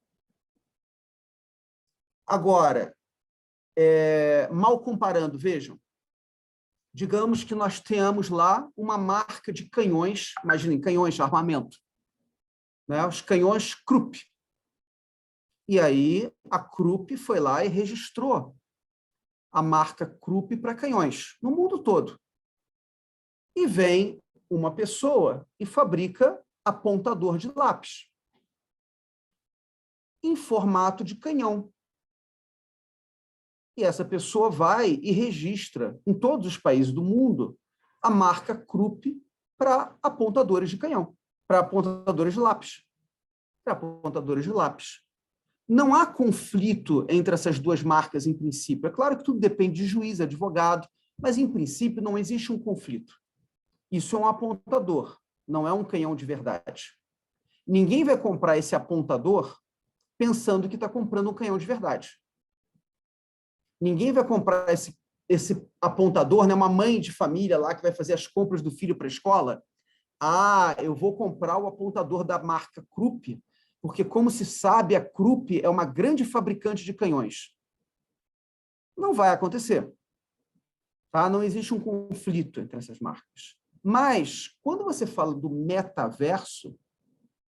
Agora, mal comparando, vejam, digamos que nós tenhamos lá uma marca de canhões, imaginem, canhões de armamento, né? Os canhões Krupp. E aí a Krupp foi lá e registrou a marca Krupp para canhões, no mundo todo. E vem uma pessoa e fabrica apontador de lápis em formato de canhão. E essa pessoa vai e registra em todos os países do mundo a marca Krupp para apontadores de canhão, para apontadores de lápis. Para apontadores de lápis. Não há conflito entre essas duas marcas, em princípio. É claro que tudo depende de juiz, advogado, mas, em princípio, não existe um conflito. Isso é um apontador, não é um canhão de verdade. Ninguém vai comprar esse apontador pensando que está comprando um canhão de verdade. Ninguém vai comprar esse apontador, né? Uma mãe de família lá que vai fazer as compras do filho para a escola. Ah, eu vou comprar o apontador da marca Krupp, porque, como se sabe, a Krupp é uma grande fabricante de canhões. Não vai acontecer. Tá? Não existe um conflito entre essas marcas. Mas, quando você fala do metaverso,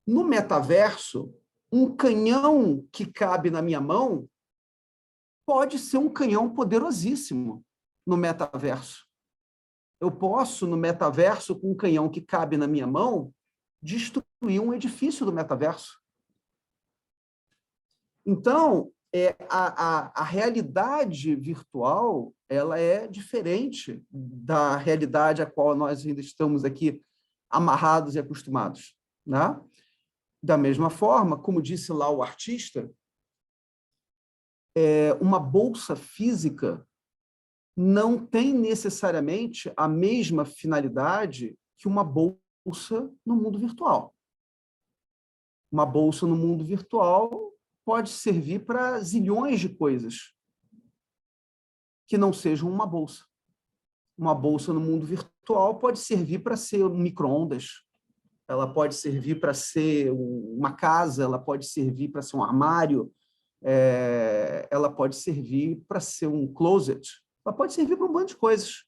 no metaverso, um canhão que cabe na minha mão pode ser um canhão poderosíssimo no metaverso. Eu posso, no metaverso, com um canhão que cabe na minha mão, destruir um edifício do metaverso. Então, a realidade virtual ela é diferente da realidade a qual nós ainda estamos aqui amarrados e acostumados, né? Da mesma forma, como disse lá o artista, uma bolsa física não tem necessariamente a mesma finalidade que uma bolsa no mundo virtual. Uma bolsa no mundo virtual pode servir para zilhões de coisas que não sejam uma bolsa. Uma bolsa no mundo virtual pode servir para ser um micro-ondas, ela pode servir para ser uma casa, ela pode servir para ser um armário, ela pode servir para ser um closet, ela pode servir para um monte de coisas.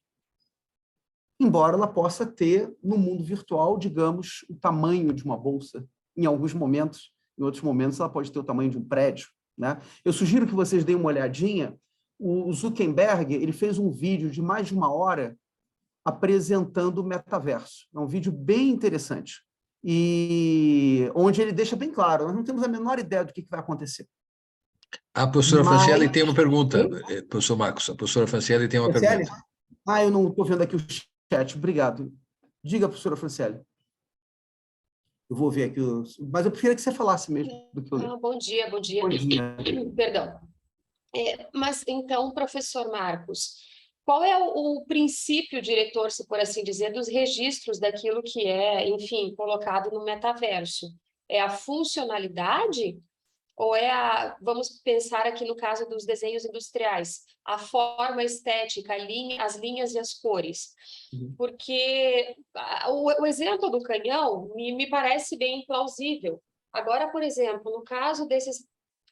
Embora ela possa ter, no mundo virtual, digamos, o tamanho de uma bolsa, em alguns momentos, em outros momentos ela pode ter o tamanho de um prédio, né? Eu sugiro que vocês deem uma olhadinha. O Zuckerberg, ele fez um vídeo de mais de 1 hora apresentando o metaverso. É um vídeo bem interessante, e onde ele deixa bem claro, nós não temos a menor ideia do que vai acontecer. A professora Mas... Franciele tem uma pergunta, professor Marcos. A professora Franciele tem uma Franciele? pergunta. Eu não estou vendo aqui o chat, obrigado. Diga, professora Franciele. Eu vou ver aqui, mas eu preferia que você falasse mesmo do que eu leio. Bom dia, bom dia. Bom dia. Perdão. Mas, então, professor Marcos, qual é o princípio diretor, se por assim dizer, dos registros daquilo que é, enfim, colocado no metaverso? É a funcionalidade ou vamos pensar aqui no caso dos desenhos industriais, a forma estética, as linhas e as cores? Porque o exemplo do canhão me parece bem plausível. Agora, por exemplo, no caso desses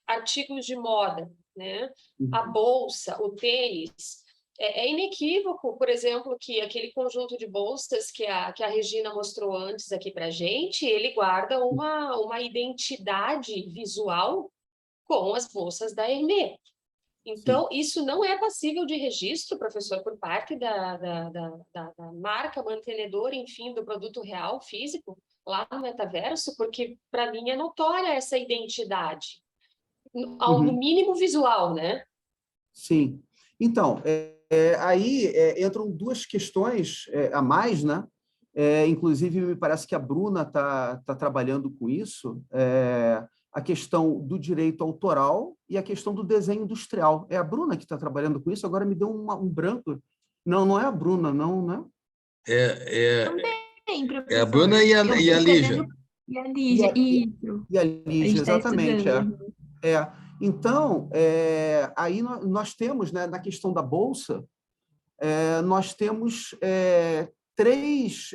artigos de moda, né? A bolsa, o tênis, é inequívoco, por exemplo, que aquele conjunto de bolsas que a Regina mostrou antes aqui para a gente, ele guarda uma identidade visual com as bolsas da Hermès. Então, isso não é passível de registro, professor, por parte da marca mantenedora, enfim, do produto real, físico, lá no metaverso, porque, para mim, é notória essa identidade, no mínimo visual, né? Sim. Então, aí entram 2 questões a mais, né? Inclusive, me parece que a Bruna está trabalhando com isso, a questão do direito autoral e a questão do desenho industrial. É a Bruna que está trabalhando com isso? Agora me deu um branco. Não, não é a Bruna, não, né? Também, É a professor. Bruna e a Lígia. E a Lígia, isso. E a A Lígia, gente está exatamente. estudando. Então, aí nós temos, né, na questão da bolsa, nós temos 3...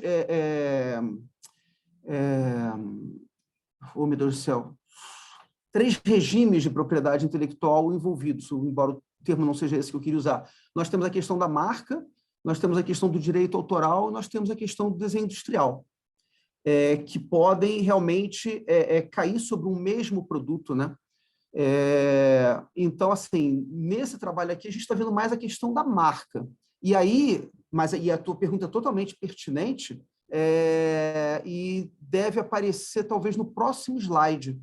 oh, meu Deus do céu! 3 regimes de propriedade intelectual envolvidos, embora o termo não seja esse que eu queria usar. Nós temos a questão da marca, nós temos a questão do direito autoral, nós temos a questão do desenho industrial, que podem realmente cair sobre um mesmo produto, né? Então, assim, nesse trabalho aqui, a gente está vendo mais a questão da marca. E aí, e a tua pergunta é totalmente pertinente, e deve aparecer, talvez, no próximo slide.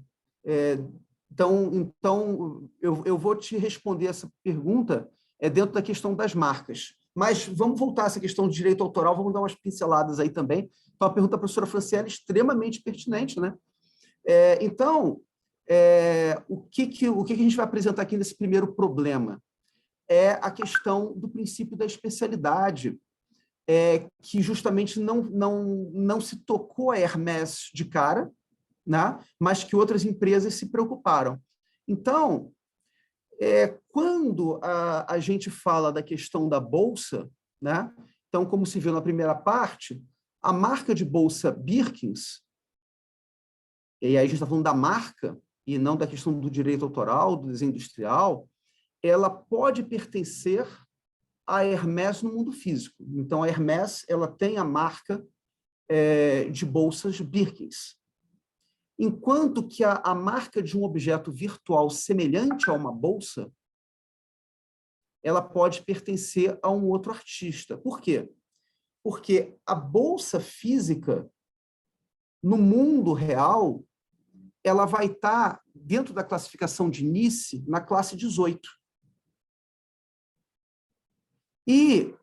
Então eu vou te responder essa pergunta dentro da questão das marcas. Mas vamos voltar a essa questão de direito autoral, vamos dar umas pinceladas aí também. Então, a pergunta da professora Franciele é extremamente pertinente, né? Então, o que a gente vai apresentar aqui nesse primeiro problema? É a questão do princípio da especialidade, que justamente não se tocou a Hermès de cara, né? Mas que outras empresas se preocuparam. Então, quando a gente fala da questão da bolsa, né? Então, como se viu na primeira parte, a marca de bolsa Birkins, e aí a gente está falando da marca, e não da questão do direito autoral, do desenho industrial, ela pode pertencer à Hermès no mundo físico. Então, a Hermès ela tem a marca de bolsas Birkins. Enquanto que a marca de um objeto virtual semelhante a uma bolsa, ela pode pertencer a um outro artista. Por quê? Porque a bolsa física, no mundo real, ela vai estar, dentro da classificação de Nice, na classe 18. E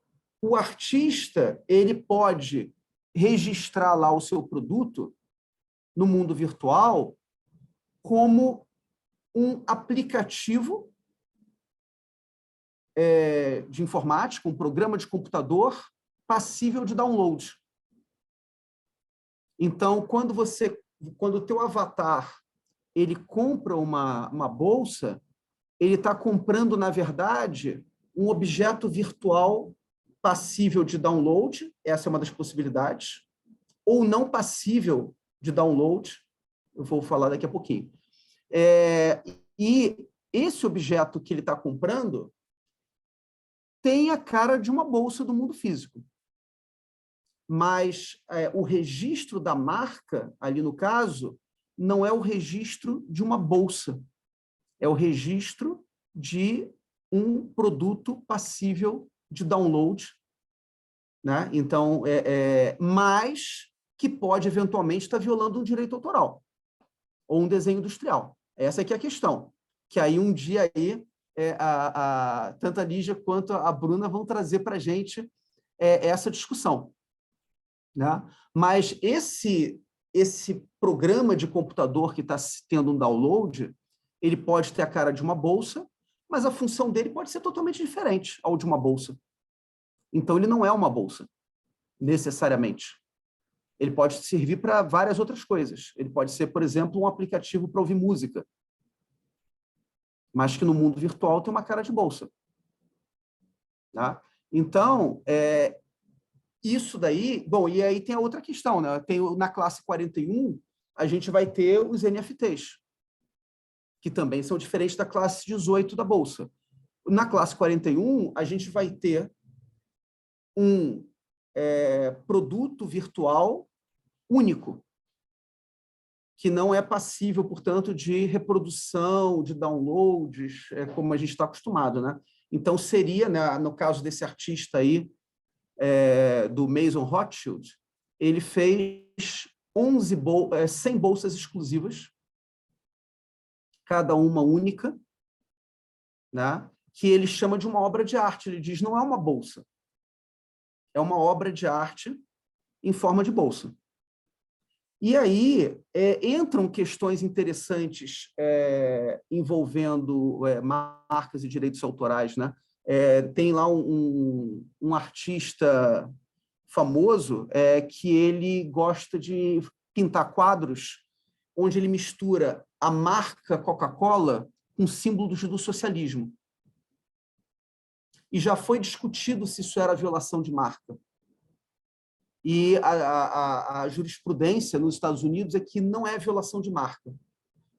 o artista, ele pode registrar lá o seu produto no mundo virtual como um aplicativo de informática, um programa de computador passível de download. Então, quando o teu avatar ele compra uma bolsa, ele está comprando, na verdade, um objeto virtual passível de download, essa é uma das possibilidades, ou não passível de download, eu vou falar daqui a pouquinho. E esse objeto que ele está comprando tem a cara de uma bolsa do mundo físico. Mas o registro da marca, ali no caso, não é o registro de uma bolsa, é o registro de um produto passível de download, né? Então, mas que pode, eventualmente, estar violando um direito autoral ou um desenho industrial. Essa aqui é a questão, que aí um dia aí, tanto a Lígia quanto a Bruna vão trazer para a gente essa discussão, né? Mas esse programa de computador que está tendo um download, ele pode ter a cara de uma bolsa, mas a função dele pode ser totalmente diferente ao de uma bolsa. Então, ele não é uma bolsa, necessariamente. Ele pode servir para várias outras coisas. Ele pode ser, por exemplo, um aplicativo para ouvir música, mas que no mundo virtual tem uma cara de bolsa. Tá? Então, isso daí... Bom, e aí tem a outra questão, né? Na classe 41, a gente vai ter os NFTs, que também são diferentes da classe 18 da Bolsa. Na classe 41, a gente vai ter um produto virtual único, que não é passível, portanto, de reprodução, de downloads, como a gente está acostumado, né? Então, seria, né, no caso desse artista aí, do Mason Rothschild, ele fez 100 bolsas exclusivas, cada uma única, né? Que ele chama de uma obra de arte. Ele diz, não é uma bolsa, é uma obra de arte em forma de bolsa. E aí entram questões interessantes envolvendo marcas e direitos autorais, né? Tem lá um artista famoso que ele gosta de pintar quadros onde ele mistura a marca Coca-Cola com símbolos do socialismo. E já foi discutido se isso era violação de marca. E a jurisprudência nos Estados Unidos é que não é violação de marca.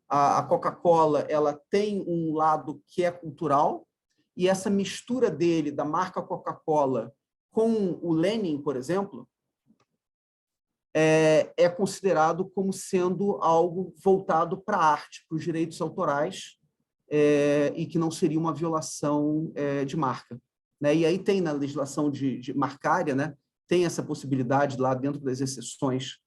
A Coca-Cola ela tem um lado que é cultural, e essa mistura dele, da marca Coca-Cola, com o Lenin, por exemplo, é considerado como sendo algo voltado para a arte, para os direitos autorais, e que não seria uma violação de marca, né? E aí tem na legislação de marcária, né, tem essa possibilidade lá dentro das exceções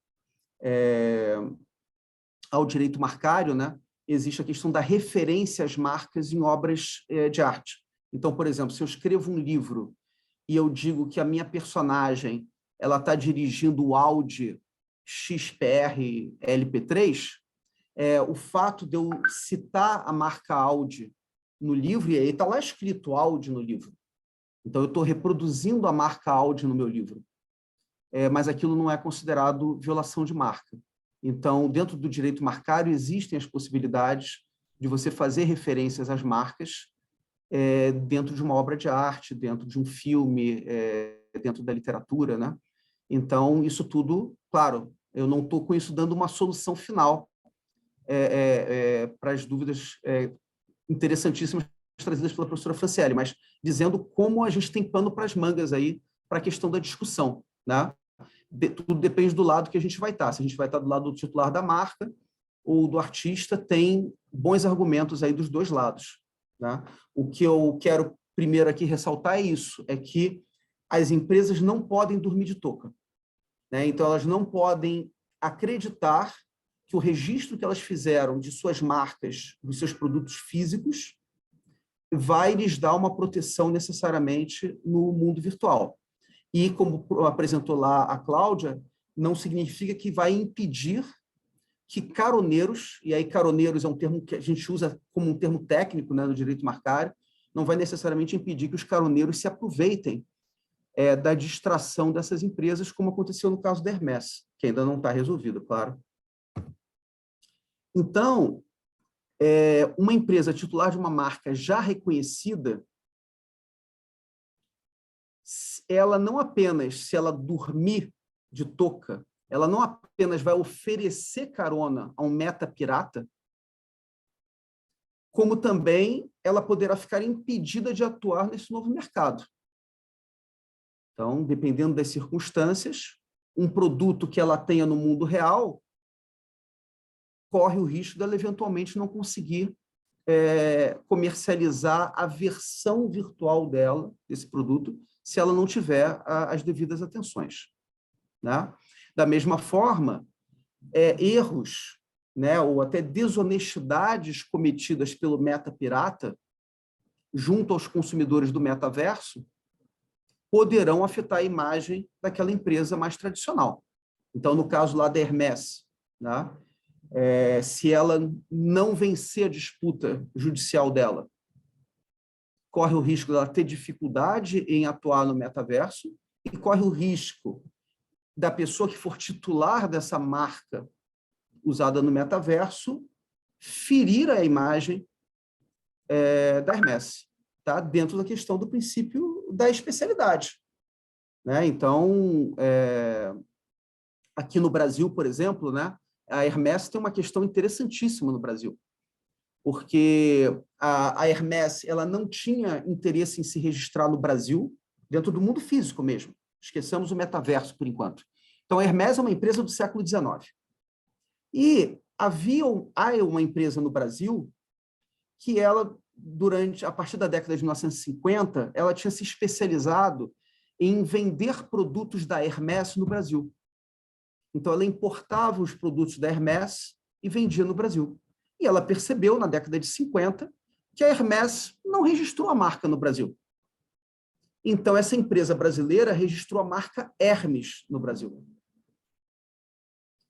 ao direito marcário, né, existe a questão da referência às marcas em obras de arte. Então, por exemplo, se eu escrevo um livro e eu digo que a minha personagem ela está dirigindo o Audi XPR LP3, o fato de eu citar a marca Audi no livro, e aí está lá escrito Audi no livro. Então, eu estou reproduzindo a marca Audi no meu livro. Mas aquilo não é considerado violação de marca. Então, dentro do direito marcário, existem as possibilidades de você fazer referências às marcas dentro de uma obra de arte, dentro de um filme, dentro da literatura, né? Então, isso tudo, claro, eu não estou com isso dando uma solução final para as dúvidas interessantíssimas trazidas pela professora Franciele, mas dizendo como a gente tem pano para as mangas aí para a questão da discussão, né? Tudo depende do lado que a gente vai estar. Se a gente vai estar do lado do titular da marca ou do artista, tem bons argumentos aí dos dois lados, né? O que eu quero primeiro aqui ressaltar é isso, é que as empresas não podem dormir de touca, né? Então, elas não podem acreditar que o registro que elas fizeram de suas marcas, dos seus produtos físicos, vai lhes dar uma proteção necessariamente no mundo virtual. E, como apresentou lá a Cláudia, não significa que vai impedir que caroneiros, e aí caroneiros é um termo que a gente usa como um termo técnico, né, no direito marcário, não vai necessariamente impedir que os caroneiros se aproveitem da distração dessas empresas, como aconteceu no caso da Hermès, que ainda não está resolvido, claro. Então, uma empresa titular de uma marca já reconhecida, ela não apenas, se ela dormir de touca, ela não apenas vai oferecer carona a um meta pirata, como também ela poderá ficar impedida de atuar nesse novo mercado. Então, dependendo das circunstâncias, um produto que ela tenha no mundo real corre o risco dela eventualmente não conseguir comercializar a versão virtual dela, desse produto, se ela não tiver as devidas atenções, né? Da mesma forma, erros, né, ou até desonestidades cometidas pelo meta pirata junto aos consumidores do metaverso poderão afetar a imagem daquela empresa mais tradicional. Então, no caso lá da Hermès, né, se ela não vencer a disputa judicial dela, corre o risco dela ter dificuldade em atuar no metaverso e corre o risco da pessoa que for titular dessa marca usada no metaverso ferir a imagem da Hermès, tá? Dentro da questão do princípio da especialidade, né? Então, aqui no Brasil, por exemplo, né, a Hermès tem uma questão interessantíssima no Brasil, porque a Hermès ela não tinha interesse em se registrar no Brasil, dentro do mundo físico mesmo. Esqueçamos o metaverso, por enquanto. Então, a Hermès é uma empresa do século XIX. E há uma empresa no Brasil que ela, a partir da década de 1950, ela tinha se especializado em vender produtos da Hermès no Brasil. Então, ela importava os produtos da Hermès e vendia no Brasil. E ela percebeu, na década de 50, que a Hermès não registrou a marca no Brasil. Então, essa empresa brasileira registrou a marca Hermes no Brasil.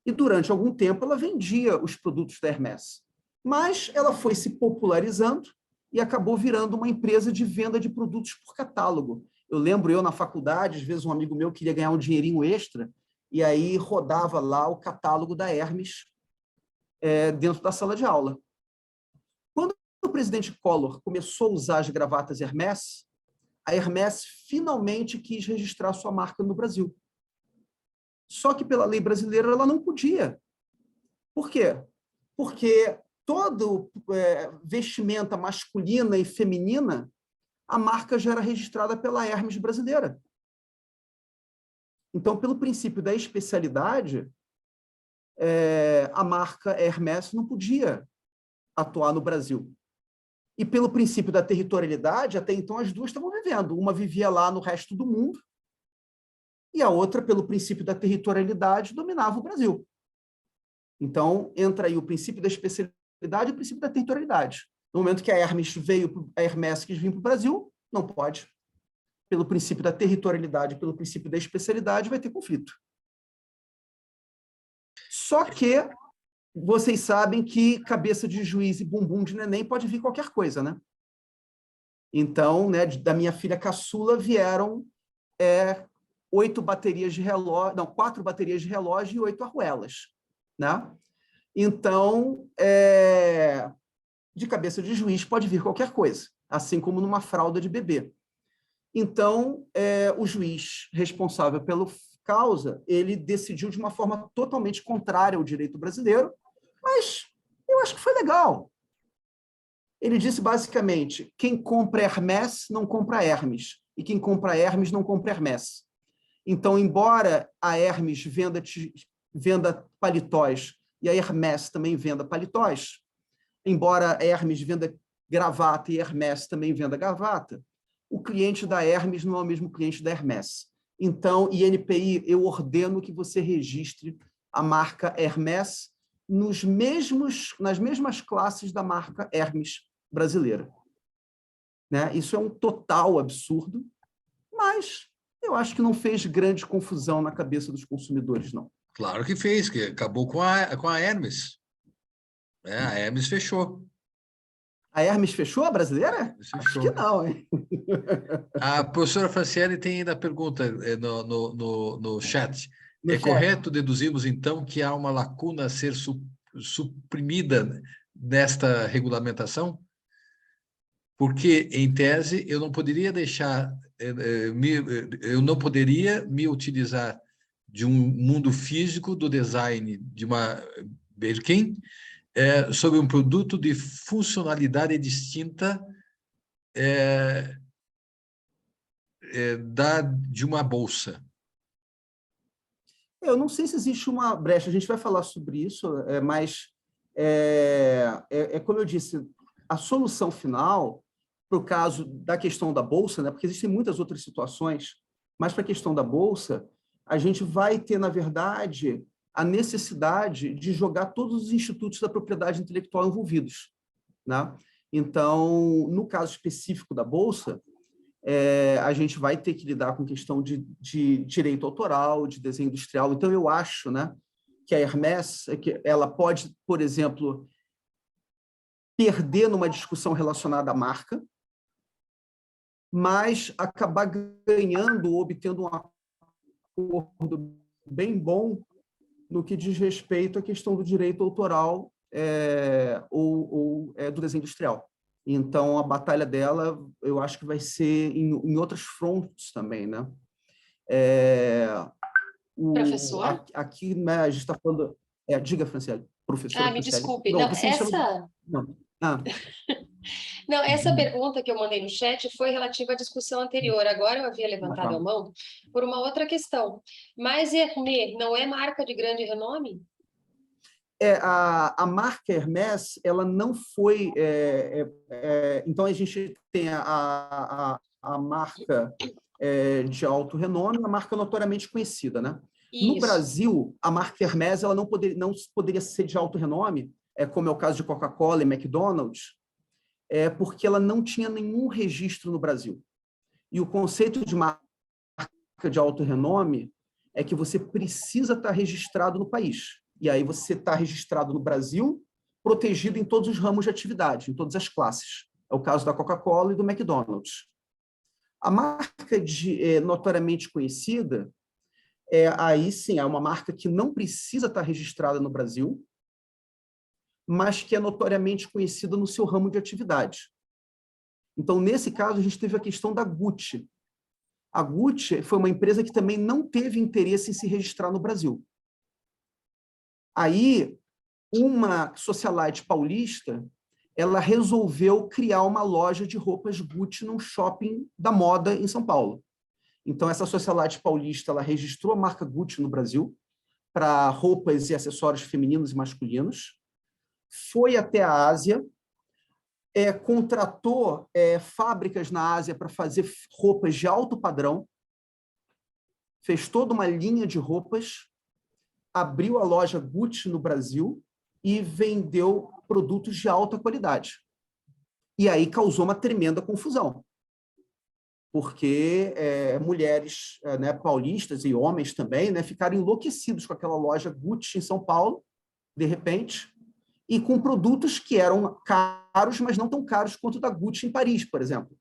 E, durante algum tempo, ela vendia os produtos da Hermès. Mas ela foi se popularizando e acabou virando uma empresa de venda de produtos por catálogo. Eu lembro, na faculdade, às vezes um amigo meu queria ganhar um dinheirinho extra, e aí rodava lá o catálogo da Hermes dentro da sala de aula. Quando o presidente Collor começou a usar as gravatas Hermès, a Hermès finalmente quis registrar sua marca no Brasil. Só que, pela lei brasileira, ela não podia. Por quê? Porque todo vestimenta masculina e feminina, a marca já era registrada pela Hermes brasileira. Então, pelo princípio da especialidade, a marca Hermès não podia atuar no Brasil. E pelo princípio da territorialidade, até então as duas estavam vivendo. Uma vivia lá no resto do mundo e a outra, pelo princípio da territorialidade, dominava o Brasil. Então, entra aí o princípio da especialidade e o princípio da territorialidade. No momento que a Hermes quis vir para o Brasil, não pode. Pelo princípio da territorialidade, pelo princípio da especialidade, vai ter conflito. Só que vocês sabem que cabeça de juiz e bumbum de neném pode vir qualquer coisa, né? Então, né, da minha filha caçula vieram 4 baterias de relógio e 8 arruelas, né? Então, de cabeça de juiz pode vir qualquer coisa, assim como numa fralda de bebê. Então, o juiz responsável pela causa, ele decidiu de uma forma totalmente contrária ao direito brasileiro, mas eu acho que foi legal. Ele disse, basicamente, quem compra Hermès não compra Hermes, e quem compra Hermes não compra Hermès. Então, embora a Hermes venda paletós e a Hermès também venda paletós, embora a Hermes venda gravata e a Hermès também venda gravata, o cliente da Hermes não é o mesmo cliente da Hermès. Então, INPI, eu ordeno que você registre a marca Hermès nas mesmas classes da marca Hermes brasileira. Né? Isso é um total absurdo, mas eu acho que não fez grande confusão na cabeça dos consumidores, não. Claro que fez, que acabou com a Hermes. A Hermes fechou. A Hermes fechou, a brasileira? Acho que não, hein? A professora Franciele tem ainda a pergunta no chat. No É chat. correto deduzirmos, então, que há uma lacuna a ser suprimida nesta regulamentação? Porque, em tese, eu não poderia eu não poderia me utilizar de um mundo físico do design de uma Birkin sobre um produto de funcionalidade distinta de uma bolsa. Eu não sei se existe uma brecha, a gente vai falar sobre isso, mas como eu disse, a solução final, para o caso da questão da Bolsa, né, porque existem muitas outras situações, mas para a questão da Bolsa, a gente vai ter, na verdade, a necessidade de jogar todos os institutos da propriedade intelectual envolvidos, né? Então, no caso específico da Bolsa, a gente vai ter que lidar com questão de direito autoral, de desenho industrial. Então, eu acho, né, que a Hermès, que ela pode, por exemplo, perder numa discussão relacionada à marca, mas acabar ganhando ou obtendo um acordo bem bom no que diz respeito à questão do direito autoral ou do desenho industrial. Então, a batalha dela, eu acho que vai ser em outras frontes também, né? Professor? Aqui, né, a gente está falando... diga, Franciele. Professora Me Franciele. desculpe. Não, Não, você me chama... Não, essa pergunta que eu mandei no chat foi relativa à discussão anterior. Agora eu havia levantado a mão por uma outra questão. Mas Hermès não é marca de grande renome? A marca Hermès, ela não foi... então, a gente tem a marca de alto renome, a marca notoriamente conhecida, né? Isso. No Brasil, a marca Hermès ela não poderia ser de alto renome, como é o caso de Coca-Cola e McDonald's, porque ela não tinha nenhum registro no Brasil. E o conceito de marca de alto renome é que você precisa estar registrado no país. E aí você está registrado no Brasil, protegido em todos os ramos de atividade, em todas as classes. É o caso da Coca-Cola e do McDonald's. A marca notoriamente conhecida, aí sim, é uma marca que não precisa estar registrada no Brasil, mas que é notoriamente conhecida no seu ramo de atividade. Então, nesse caso, a gente teve a questão da Gucci. A Gucci foi uma empresa que também não teve interesse em se registrar no Brasil. Aí, uma socialite paulista, ela resolveu criar uma loja de roupas Gucci num shopping da moda em São Paulo. Então, essa socialite paulista, ela registrou a marca Gucci no Brasil para roupas e acessórios femininos e masculinos, foi até a Ásia, contratou fábricas na Ásia para fazer roupas de alto padrão, fez toda uma linha de roupas, abriu a loja Gucci no Brasil e vendeu produtos de alta qualidade. E aí causou uma tremenda confusão, porque mulheres paulistas e homens também ficaram enlouquecidos com aquela loja Gucci em São Paulo, de repente, e com produtos que eram caros, mas não tão caros quanto o da Gucci em Paris, por exemplo.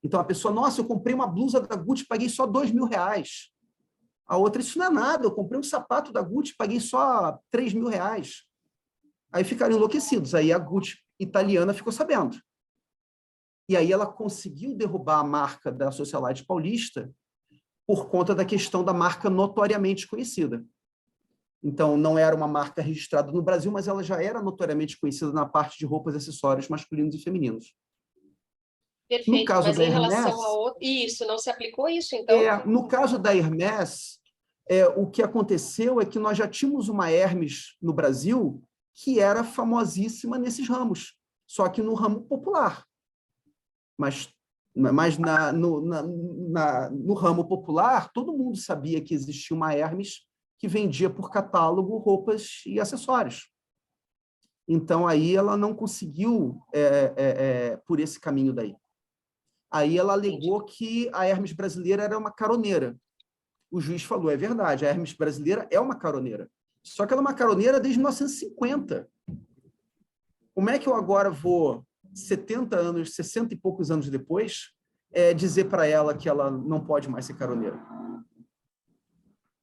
Então, a pessoa, nossa, eu comprei uma blusa da Gucci, paguei só R$2.000. A outra, isso não é nada, eu comprei um sapato da Gucci, paguei só R$3.000. Aí ficaram enlouquecidos. Aí a Gucci italiana ficou sabendo. E aí ela conseguiu derrubar a marca da socialite paulista por conta da questão da marca notoriamente conhecida. Então, não era uma marca registrada no Brasil, mas ela já era notoriamente conhecida na parte de roupas e acessórios masculinos e femininos. Perfeito, no caso mas da em relação Hermès, a outro... Isso, não se aplicou isso, então? no caso da Hermès, o que aconteceu é que nós já tínhamos uma Hermes no Brasil que era famosíssima nesses ramos, só que no ramo popular. Mas no ramo popular, todo mundo sabia que existia uma Hermes que vendia por catálogo roupas e acessórios. Então, aí ela não conseguiu por esse caminho daí. Aí ela alegou que a Hermes brasileira era uma caroneira. o juiz falou, é verdade, a Hermes brasileira é uma caroneira. Só que ela é uma caroneira desde 1950. Como é que eu agora vou, 70 anos, 60 e poucos anos depois, dizer para ela que ela não pode mais ser caroneira?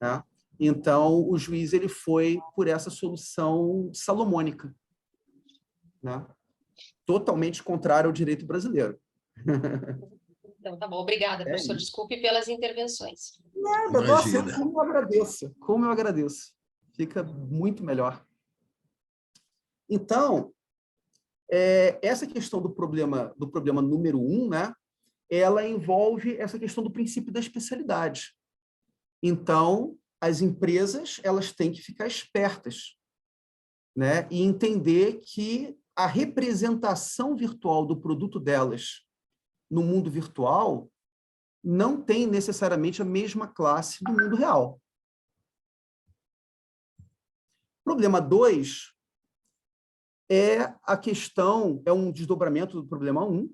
Né? Então, o juiz ele foi por essa solução salomônica, né? Totalmente contrária ao direito brasileiro. Então, tá bom. Obrigada, professor. Isso. Desculpe pelas intervenções. Nada, nossa, Imagina. como eu agradeço. Como eu agradeço. Fica muito melhor. Então, essa questão do problema número 1, né, ela envolve essa questão do princípio da especialidade. Então, as empresas elas têm que ficar espertas, né, e entender que a representação virtual do produto delas no mundo virtual não tem necessariamente a mesma classe do mundo real. Problema 2 é a questão, é um desdobramento do problema 1,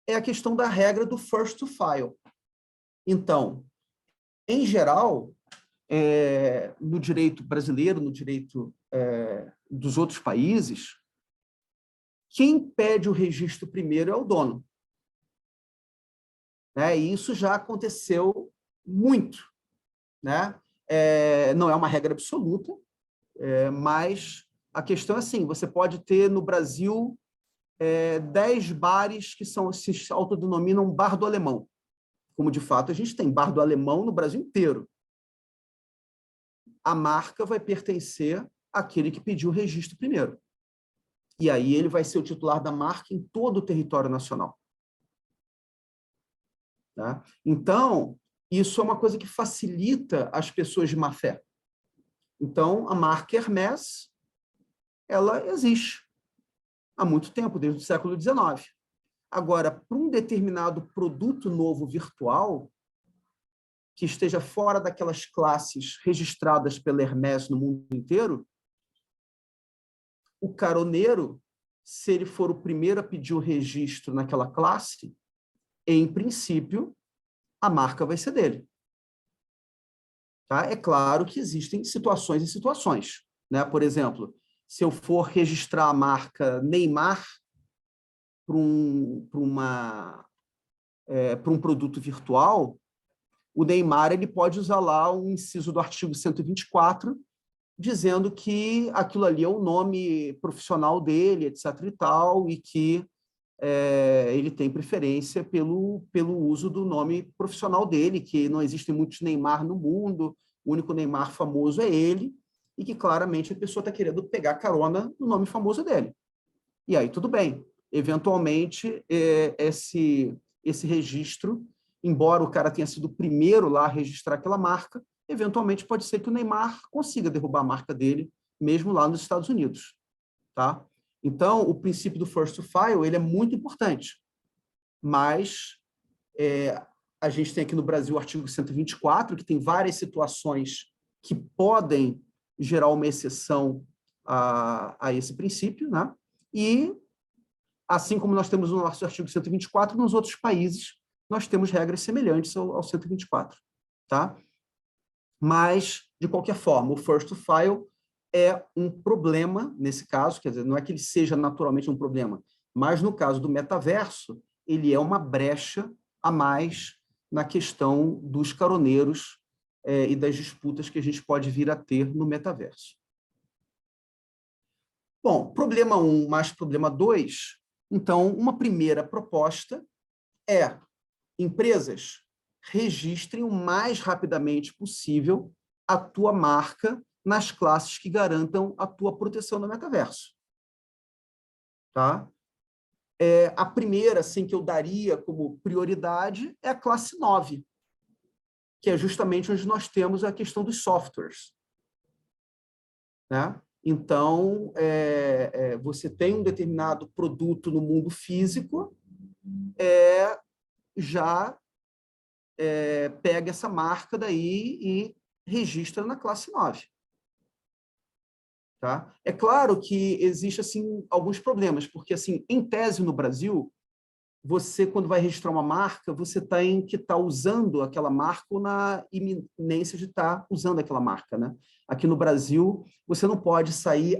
é a questão da regra do first to file. Então, em geral, no direito brasileiro, no direito dos outros países, quem pede o registro primeiro é o dono. Né? E isso já aconteceu muito. Né? Não é uma regra absoluta, mas a questão é assim, você pode ter no Brasil 10 bares que se autodenominam bar do alemão. Como, de fato, a gente tem bar do alemão no Brasil inteiro. A marca vai pertencer àquele que pediu o registro primeiro. E aí ele vai ser o titular da marca em todo o território nacional. Tá? Então, isso é uma coisa que facilita as pessoas de má fé. Então, a marca Hermès, ela existe há muito tempo, desde o século XIX. Agora, para um determinado produto novo virtual, que esteja fora daquelas classes registradas pela Hermès no mundo inteiro, o caroneiro, se ele for o primeiro a pedir o registro naquela classe, em princípio, a marca vai ser dele. Tá? É claro que existem situações e situações. Né? Por exemplo, se eu for registrar a marca Neymar para um produto virtual, o Neymar ele pode usar lá um inciso do artigo 124, dizendo que aquilo ali é o nome profissional dele, etc. e tal, e que ele tem preferência pelo uso do nome profissional dele, que não existem muitos Neymar no mundo, o único Neymar famoso é ele, e que claramente a pessoa está querendo pegar carona no nome famoso dele. E aí tudo bem. Eventualmente, esse registro, embora o cara tenha sido o primeiro lá a registrar aquela marca, eventualmente pode ser que o Neymar consiga derrubar a marca dele, mesmo lá nos Estados Unidos. Tá? Então, o princípio do first to file ele é muito importante, mas a gente tem aqui no Brasil o artigo 124, que tem várias situações que podem gerar uma exceção a esse princípio, né? E, assim como nós temos no nosso artigo 124, nos outros países nós temos regras semelhantes ao 124. Tá? Mas, de qualquer forma, o first to file é um problema nesse caso, quer dizer, não é que ele seja naturalmente um problema, mas no caso do metaverso, ele é uma brecha a mais na questão dos caroneiros e das disputas que a gente pode vir a ter no metaverso. Bom, problema 1 mais problema 2, então, uma primeira proposta é empresas registrem o mais rapidamente possível a tua marca nas classes que garantam a tua proteção no metaverso. Tá? A primeira, assim, que eu daria como prioridade é a classe 9, que é justamente onde nós temos a questão dos softwares. Né? Então, você tem um determinado produto no mundo físico, já pega essa marca daí e registra na classe 9. Tá? É claro que existe assim, alguns problemas, porque, assim, em tese, no Brasil, você, quando vai registrar uma marca, você tem que estar usando aquela marca ou na iminência de estar usando aquela marca, né? Aqui no Brasil, você não pode sair,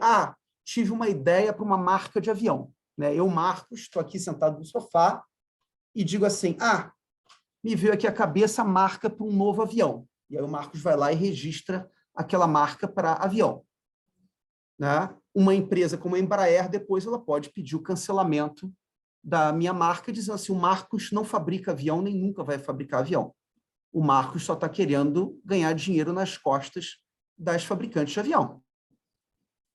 tive uma ideia para uma marca de avião, né? Eu, Marcos, estou aqui sentado no sofá e digo assim, me veio aqui à cabeça a marca para um novo avião. E aí o Marcos vai lá e registra aquela marca para avião, né? Uma empresa como a Embraer, depois ela pode pedir o cancelamento da minha marca, dizendo assim, o Marcos não fabrica avião, nem nunca vai fabricar avião. O Marcos só está querendo ganhar dinheiro nas costas das fabricantes de avião.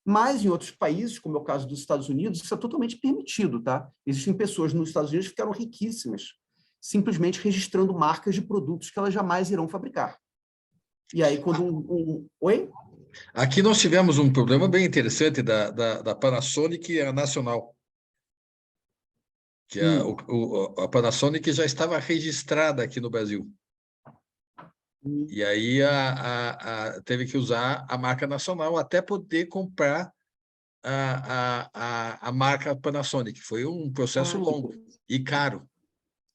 Mas em outros países, como é o caso dos Estados Unidos, isso é totalmente permitido, tá? Existem pessoas nos Estados Unidos que ficaram riquíssimas, simplesmente registrando marcas de produtos que elas jamais irão fabricar. E aí, quando Oi? Aqui nós tivemos um problema bem interessante da Panasonic e a Nacional. Que a Panasonic já estava registrada aqui no Brasil. E aí teve que usar a marca Nacional até poder comprar a marca Panasonic. Foi um processo longo e caro.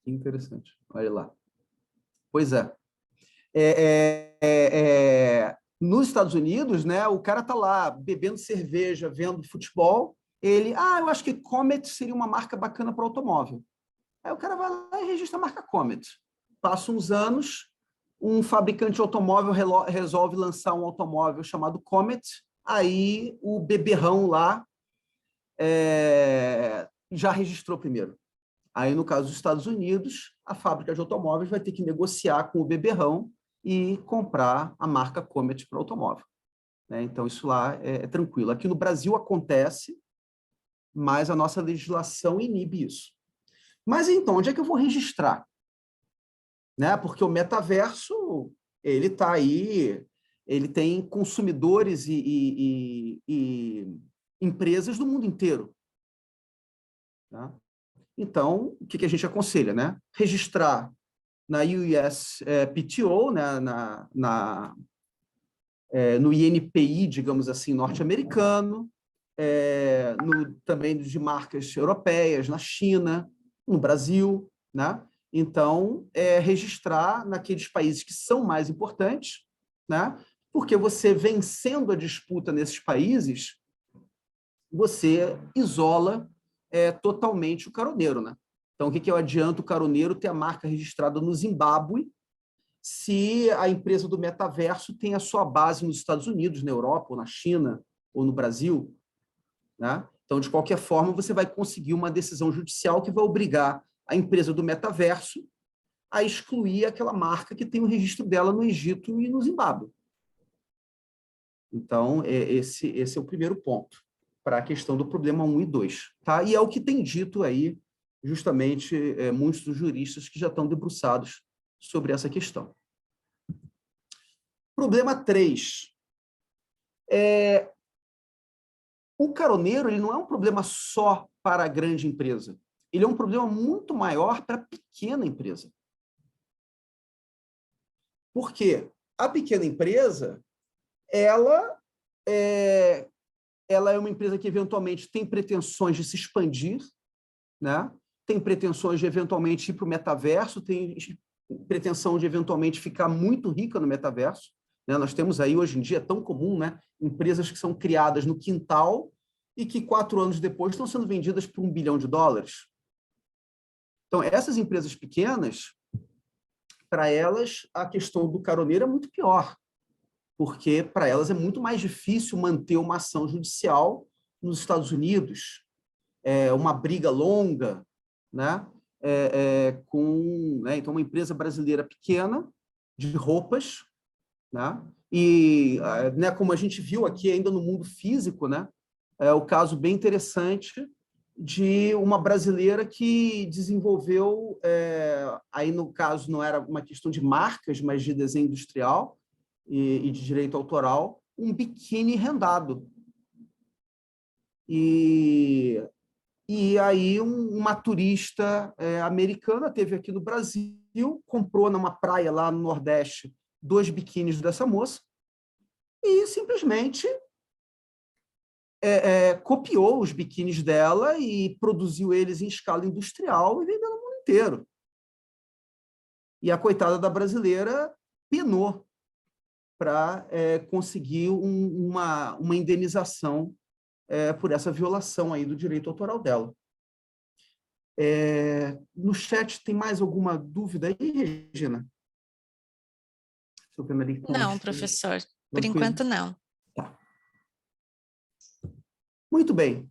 Interessante. Olha lá. Pois é. Nos Estados Unidos, né, o cara está lá bebendo cerveja, vendo futebol, eu acho que Comet seria uma marca bacana para automóvel. Aí o cara vai lá e registra a marca Comet. Passa uns anos, um fabricante de automóvel resolve lançar um automóvel chamado Comet, aí o beberrão lá já registrou primeiro. Aí, no caso dos Estados Unidos, a fábrica de automóveis vai ter que negociar com o beberrão e comprar a marca Comet para o automóvel, né? Então, isso lá é tranquilo. Aqui no Brasil acontece, mas a nossa legislação inibe isso. Mas, então, onde é que eu vou registrar? Né? Porque o metaverso, ele está aí, ele tem consumidores e empresas do mundo inteiro. Tá? Então, o que a gente aconselha? Né? Registrar na USPTO, né? No INPI, digamos assim, norte-americano, também de marcas europeias, na China, no Brasil, né? Então, registrar naqueles países que são mais importantes, né? Porque você, vencendo a disputa nesses países, você isola totalmente o caroneiro, né? Então, o que adianta o caroneiro ter a marca registrada no Zimbábue se a empresa do metaverso tem a sua base nos Estados Unidos, na Europa, ou na China, ou no Brasil, né? Então, de qualquer forma, você vai conseguir uma decisão judicial que vai obrigar a empresa do metaverso a excluir aquela marca que tem o registro dela no Egito e no Zimbábue. Então, esse é o primeiro ponto para a questão do problema 1 e 2. Tá? E é o que tem dito aí, justamente, muitos dos juristas que já estão debruçados sobre essa questão. Problema 3. O caroneiro ele não é um problema só para a grande empresa. Ele é um problema muito maior para a pequena empresa. Por quê? A pequena empresa, ela é uma empresa que, eventualmente, tem pretensões de se expandir, né? Tem pretensões de, eventualmente, ir para o metaverso, tem pretensão de, eventualmente, ficar muito rica no metaverso, né? Nós temos aí, hoje em dia, é tão comum, né? Empresas que são criadas no quintal e que 4 anos depois estão sendo vendidas por $1 bilhão. Então, essas empresas pequenas, para elas, a questão do caroneiro é muito pior, porque para elas é muito mais difícil manter uma ação judicial nos Estados Unidos, uma briga longa, né? Então, uma empresa brasileira pequena, de roupas, né? E, né, como a gente viu aqui ainda no mundo físico, né? O caso bem interessante de uma brasileira que desenvolveu, aí no caso não era uma questão de marcas, mas de desenho industrial e de direito autoral, um biquíni rendado. E aí uma turista americana teve aqui no Brasil, comprou numa praia lá no Nordeste 2 biquínis dessa moça e simplesmente copiou os biquínis dela e produziu eles em escala industrial e vendeu no mundo inteiro. E a coitada da brasileira penou para conseguir uma indenização por essa violação aí do direito autoral dela. No chat tem mais alguma dúvida aí, Regina? Não, professor, por Tranquilo. enquanto não. Tá. Muito bem.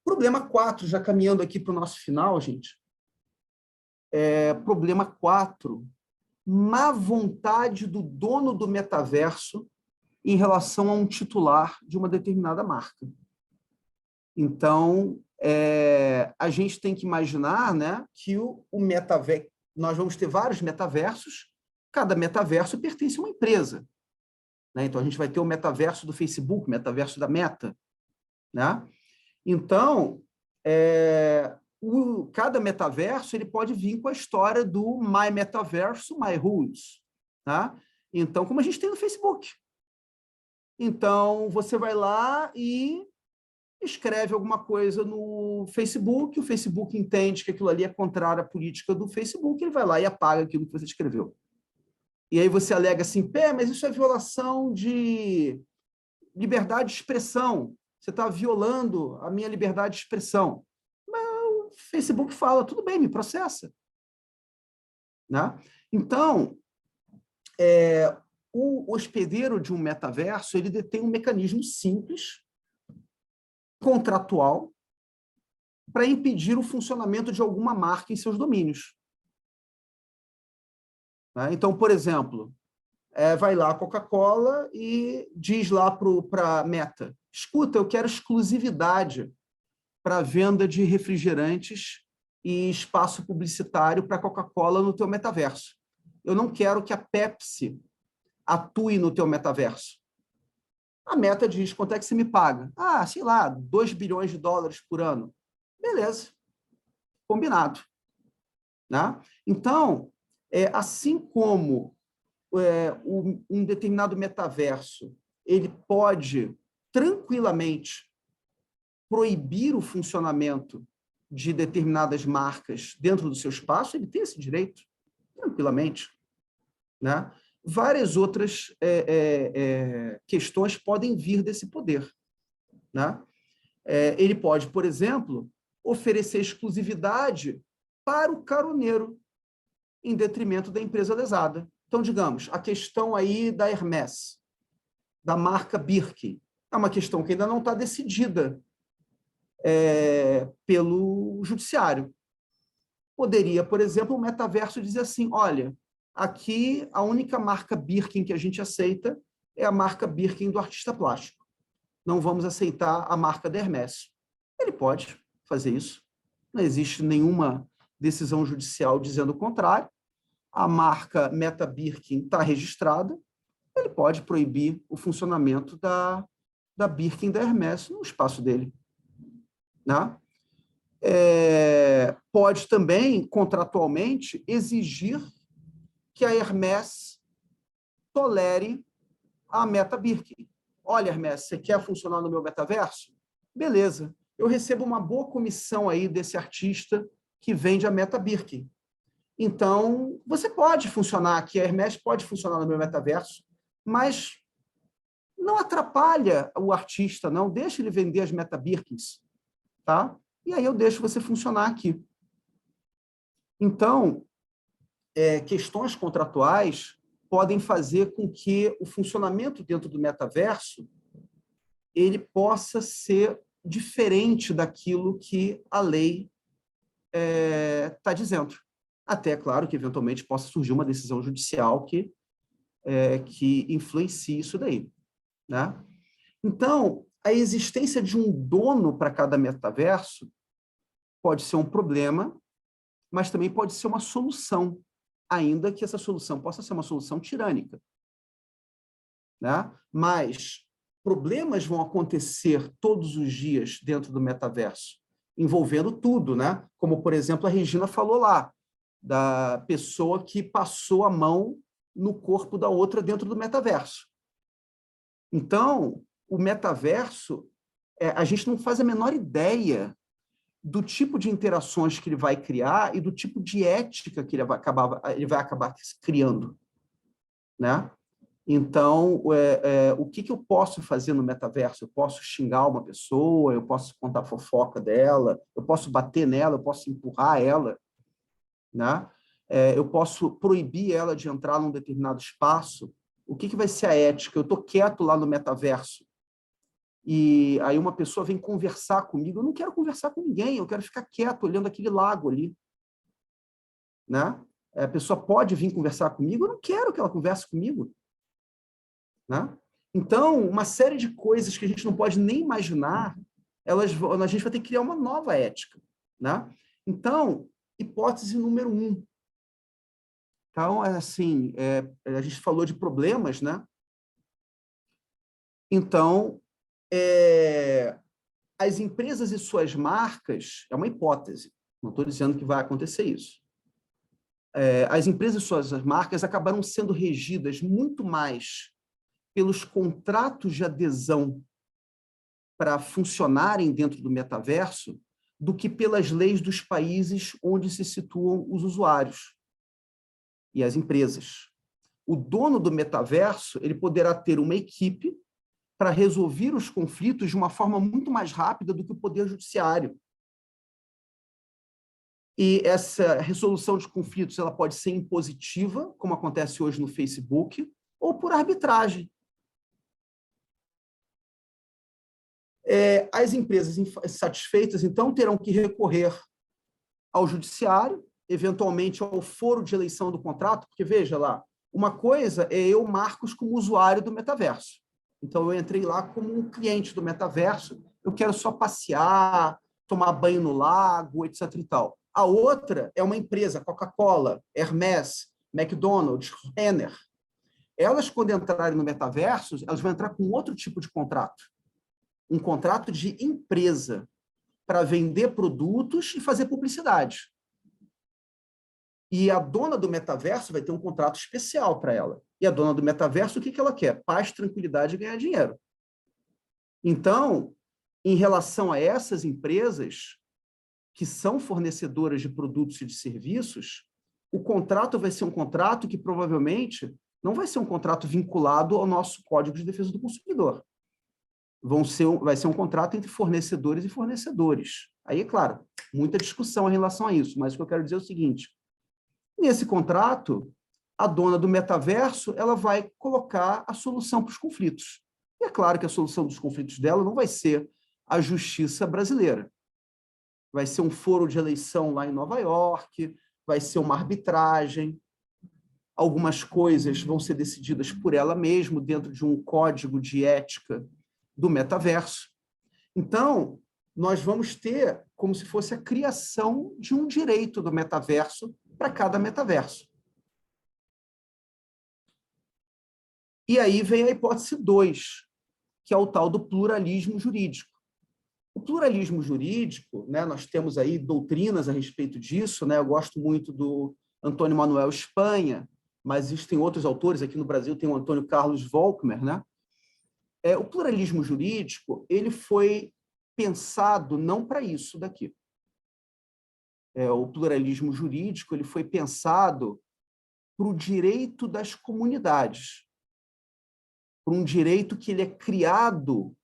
Problema 4, já caminhando aqui para o nosso final, gente. Problema 4, má vontade do dono do metaverso em relação a um titular de uma determinada marca. Então, a gente tem que imaginar, né, que o metaverso, nós vamos ter vários metaversos, cada metaverso pertence a uma empresa. Né? Então, a gente vai ter o metaverso do Facebook, o metaverso da Meta. Né? Então, cada metaverso ele pode vir com a história do My Metaverso, My Rules. Tá? Então, como a gente tem no Facebook. Então, você vai lá e escreve alguma coisa no Facebook, o Facebook entende que aquilo ali é contrário à política do Facebook, ele vai lá e apaga aquilo que você escreveu. E aí você alega assim, mas isso é violação de liberdade de expressão, você está violando a minha liberdade de expressão. Mas o Facebook fala, tudo bem, me processa. Né? Então, o hospedeiro de um metaverso, ele detém um mecanismo simples, contratual, para impedir o funcionamento de alguma marca em seus domínios. Né? Então, por exemplo, vai lá a Coca-Cola e diz lá para a Meta, escuta, eu quero exclusividade para a venda de refrigerantes e espaço publicitário para a Coca-Cola no teu metaverso. Eu não quero que a Pepsi atue no teu metaverso. A Meta diz, quanto é que você me paga? Sei lá, 2 bilhões de dólares por ano. Beleza, combinado. Né? Então, assim como um determinado metaverso ele pode tranquilamente proibir o funcionamento de determinadas marcas dentro do seu espaço, ele tem esse direito, tranquilamente. Né? Várias outras questões podem vir desse poder. Né? Ele pode, por exemplo, oferecer exclusividade para o caroneiro, em detrimento da empresa lesada. Então, digamos, a questão aí da Hermès, da marca Birkin, é uma questão que ainda não está decidida pelo judiciário. Poderia, por exemplo, o metaverso dizer assim, olha, aqui a única marca Birkin que a gente aceita é a marca Birkin do artista plástico. Não vamos aceitar a marca da Hermès. Ele pode fazer isso. Não existe nenhuma decisão judicial dizendo o contrário. A marca Meta Birkin está registrada, ele pode proibir o funcionamento da Birkin da Hermès no espaço dele. Né? Pode também, contratualmente, exigir que a Hermès tolere a Meta Birkin. Olha, Hermès, você quer funcionar no meu metaverso? Beleza, eu recebo uma boa comissão aí desse artista que vende a Meta Birkin. Então, você pode funcionar aqui, a Hermès pode funcionar no meu metaverso, mas não atrapalha o artista, não. Deixa ele vender as Meta Birkins, tá? E aí eu deixo você funcionar aqui. Então, questões contratuais podem fazer com que o funcionamento dentro do metaverso ele possa ser diferente daquilo que a lei está dizendo. Até, claro, que eventualmente possa surgir uma decisão judicial que influencie isso daí. Né? Então, a existência de um dono para cada metaverso pode ser um problema, mas também pode ser uma solução, ainda que essa solução possa ser uma solução tirânica. Né? Mas problemas vão acontecer todos os dias dentro do metaverso, envolvendo tudo, né? Como, por exemplo, a Regina falou lá, da pessoa que passou a mão no corpo da outra dentro do metaverso. Então, o metaverso, a gente não faz a menor ideia do tipo de interações que ele vai criar e do tipo de ética que ele vai acabar criando, né? Então, o que eu posso fazer no metaverso? Eu posso xingar uma pessoa, eu posso contar fofoca dela, eu posso bater nela, eu posso empurrar ela, né? Eu posso proibir ela de entrar num determinado espaço. O que vai ser a ética? Eu estou quieto lá no metaverso e aí uma pessoa vem conversar comigo. Eu não quero conversar com ninguém, eu quero ficar quieto olhando aquele lago ali, né? A pessoa pode vir conversar comigo, eu não quero que ela converse comigo, né? Então, uma série de coisas que a gente não pode nem imaginar, a gente vai ter que criar uma nova ética, né? Então, hipótese número 1. Então, assim, a gente falou de problemas, né? Então, as empresas e suas marcas, é uma hipótese, não estou dizendo que vai acontecer isso. As empresas e suas marcas acabaram sendo regidas muito mais pelos contratos de adesão para funcionarem dentro do metaverso do que pelas leis dos países onde se situam os usuários e as empresas. O dono do metaverso, ele poderá ter uma equipe para resolver os conflitos de uma forma muito mais rápida do que o poder judiciário. E essa resolução de conflitos ela pode ser impositiva, como acontece hoje no Facebook, ou por arbitragem. As empresas insatisfeitas, então, terão que recorrer ao judiciário, eventualmente ao foro de eleição do contrato, porque, veja lá, uma coisa é eu, Marcos, como usuário do metaverso. Então, eu entrei lá como um cliente do metaverso, eu quero só passear, tomar banho no lago, etc. e tal. A outra é uma empresa, Coca-Cola, Hermès, McDonald's, Renner. Elas, quando entrarem no metaverso, elas vão entrar com outro tipo de contrato. Um contrato de empresa para vender produtos e fazer publicidade. E a dona do metaverso vai ter um contrato especial para ela. E a dona do metaverso, o que ela quer? Paz, tranquilidade e ganhar dinheiro. Então, em relação a essas empresas que são fornecedoras de produtos e de serviços, o contrato vai ser um contrato que provavelmente não vai ser um contrato vinculado ao nosso Código de Defesa do Consumidor. Vai ser um contrato entre fornecedores e fornecedores. Aí, é claro, muita discussão em relação a isso, mas o que eu quero dizer é o seguinte: nesse contrato, a dona do metaverso ela vai colocar a solução para os conflitos. E é claro que a solução dos conflitos dela não vai ser a justiça brasileira. Vai ser um foro de eleição lá em Nova York, vai ser uma arbitragem. Algumas coisas vão ser decididas por ela mesma, dentro de um código de ética do metaverso. Então, nós vamos ter como se fosse a criação de um direito do metaverso para cada metaverso. E aí vem a hipótese 2, que é o tal do pluralismo jurídico. O pluralismo jurídico, né, nós temos aí doutrinas a respeito disso, né, eu gosto muito do Antônio Manuel Espanha, mas existem outros autores, aqui no Brasil tem o Antônio Carlos Volckmer, né? O pluralismo jurídico ele foi pensado não para isso daqui. O pluralismo jurídico ele foi pensado para o direito das comunidades, para um direito que ele é criado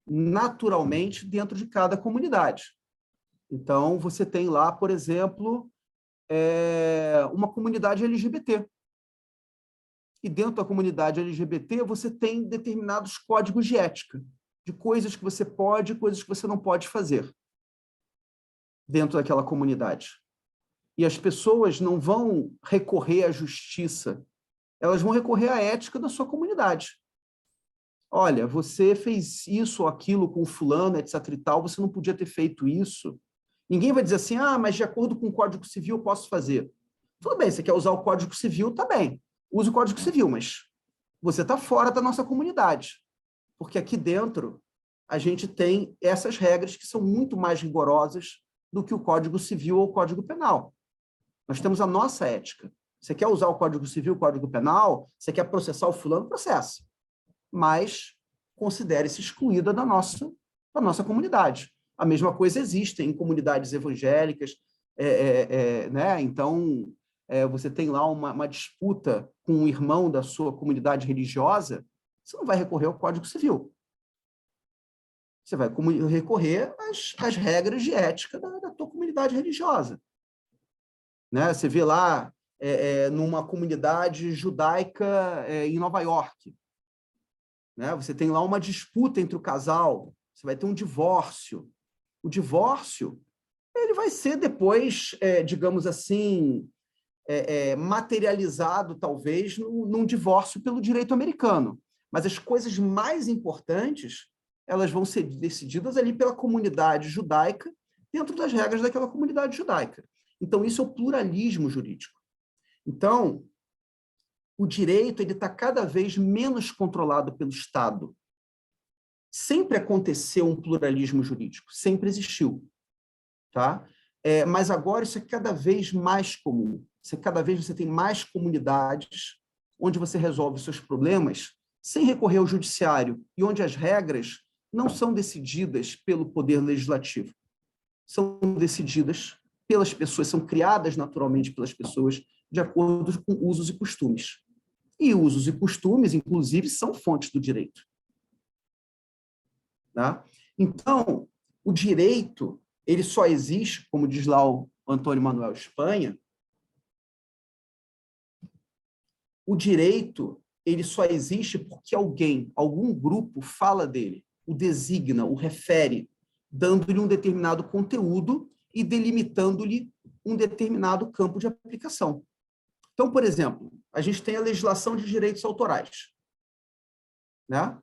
naturalmente dentro de cada comunidade. Então, você tem lá, por exemplo, uma comunidade LGBT. E dentro da comunidade LGBT, você tem determinados códigos de ética, de coisas que você pode e coisas que você não pode fazer dentro daquela comunidade. E as pessoas não vão recorrer à justiça, elas vão recorrer à ética da sua comunidade. Olha, você fez isso ou aquilo com fulano, etc. e tal, você não podia ter feito isso. Ninguém vai dizer assim, mas de acordo com o Código Civil eu posso fazer. Tudo bem, você quer usar o Código Civil, tá bem. Use o Código Civil, mas você está fora da nossa comunidade. Porque aqui dentro a gente tem essas regras que são muito mais rigorosas do que o Código Civil ou o Código Penal. Nós temos a nossa ética. Você quer usar o Código Civil, o Código Penal, você quer processar o fulano, processa. Mas considere-se excluída da nossa comunidade. A mesma coisa existe em comunidades evangélicas, né? Então, você tem lá uma disputa com um irmão da sua comunidade religiosa, você não vai recorrer ao Código Civil. Você vai recorrer às regras de ética da tua comunidade religiosa. Né? Você vê lá numa comunidade judaica em Nova York. Né? Você tem lá uma disputa entre o casal, você vai ter um divórcio. O divórcio ele vai ser depois, digamos assim, materializado, talvez, num divórcio pelo direito americano. Mas as coisas mais importantes, elas vão ser decididas ali pela comunidade judaica, dentro das regras daquela comunidade judaica. Então, isso é o pluralismo jurídico. Então, o direito está cada vez menos controlado pelo Estado. Sempre aconteceu um pluralismo jurídico, sempre existiu. Tá? Mas agora isso é cada vez mais comum. Cada vez você tem mais comunidades onde você resolve os seus problemas sem recorrer ao judiciário e onde as regras não são decididas pelo poder legislativo. São decididas pelas pessoas, são criadas naturalmente pelas pessoas de acordo com usos e costumes. E usos e costumes, inclusive, são fontes do direito. Tá? Então, o direito, ele só existe, como diz lá o Antônio Manuel Espanha, o direito, ele só existe porque algum grupo fala dele, o designa, o refere, dando-lhe um determinado conteúdo e delimitando-lhe um determinado campo de aplicação. Então, por exemplo, a gente tem a legislação de direitos autorais. Né?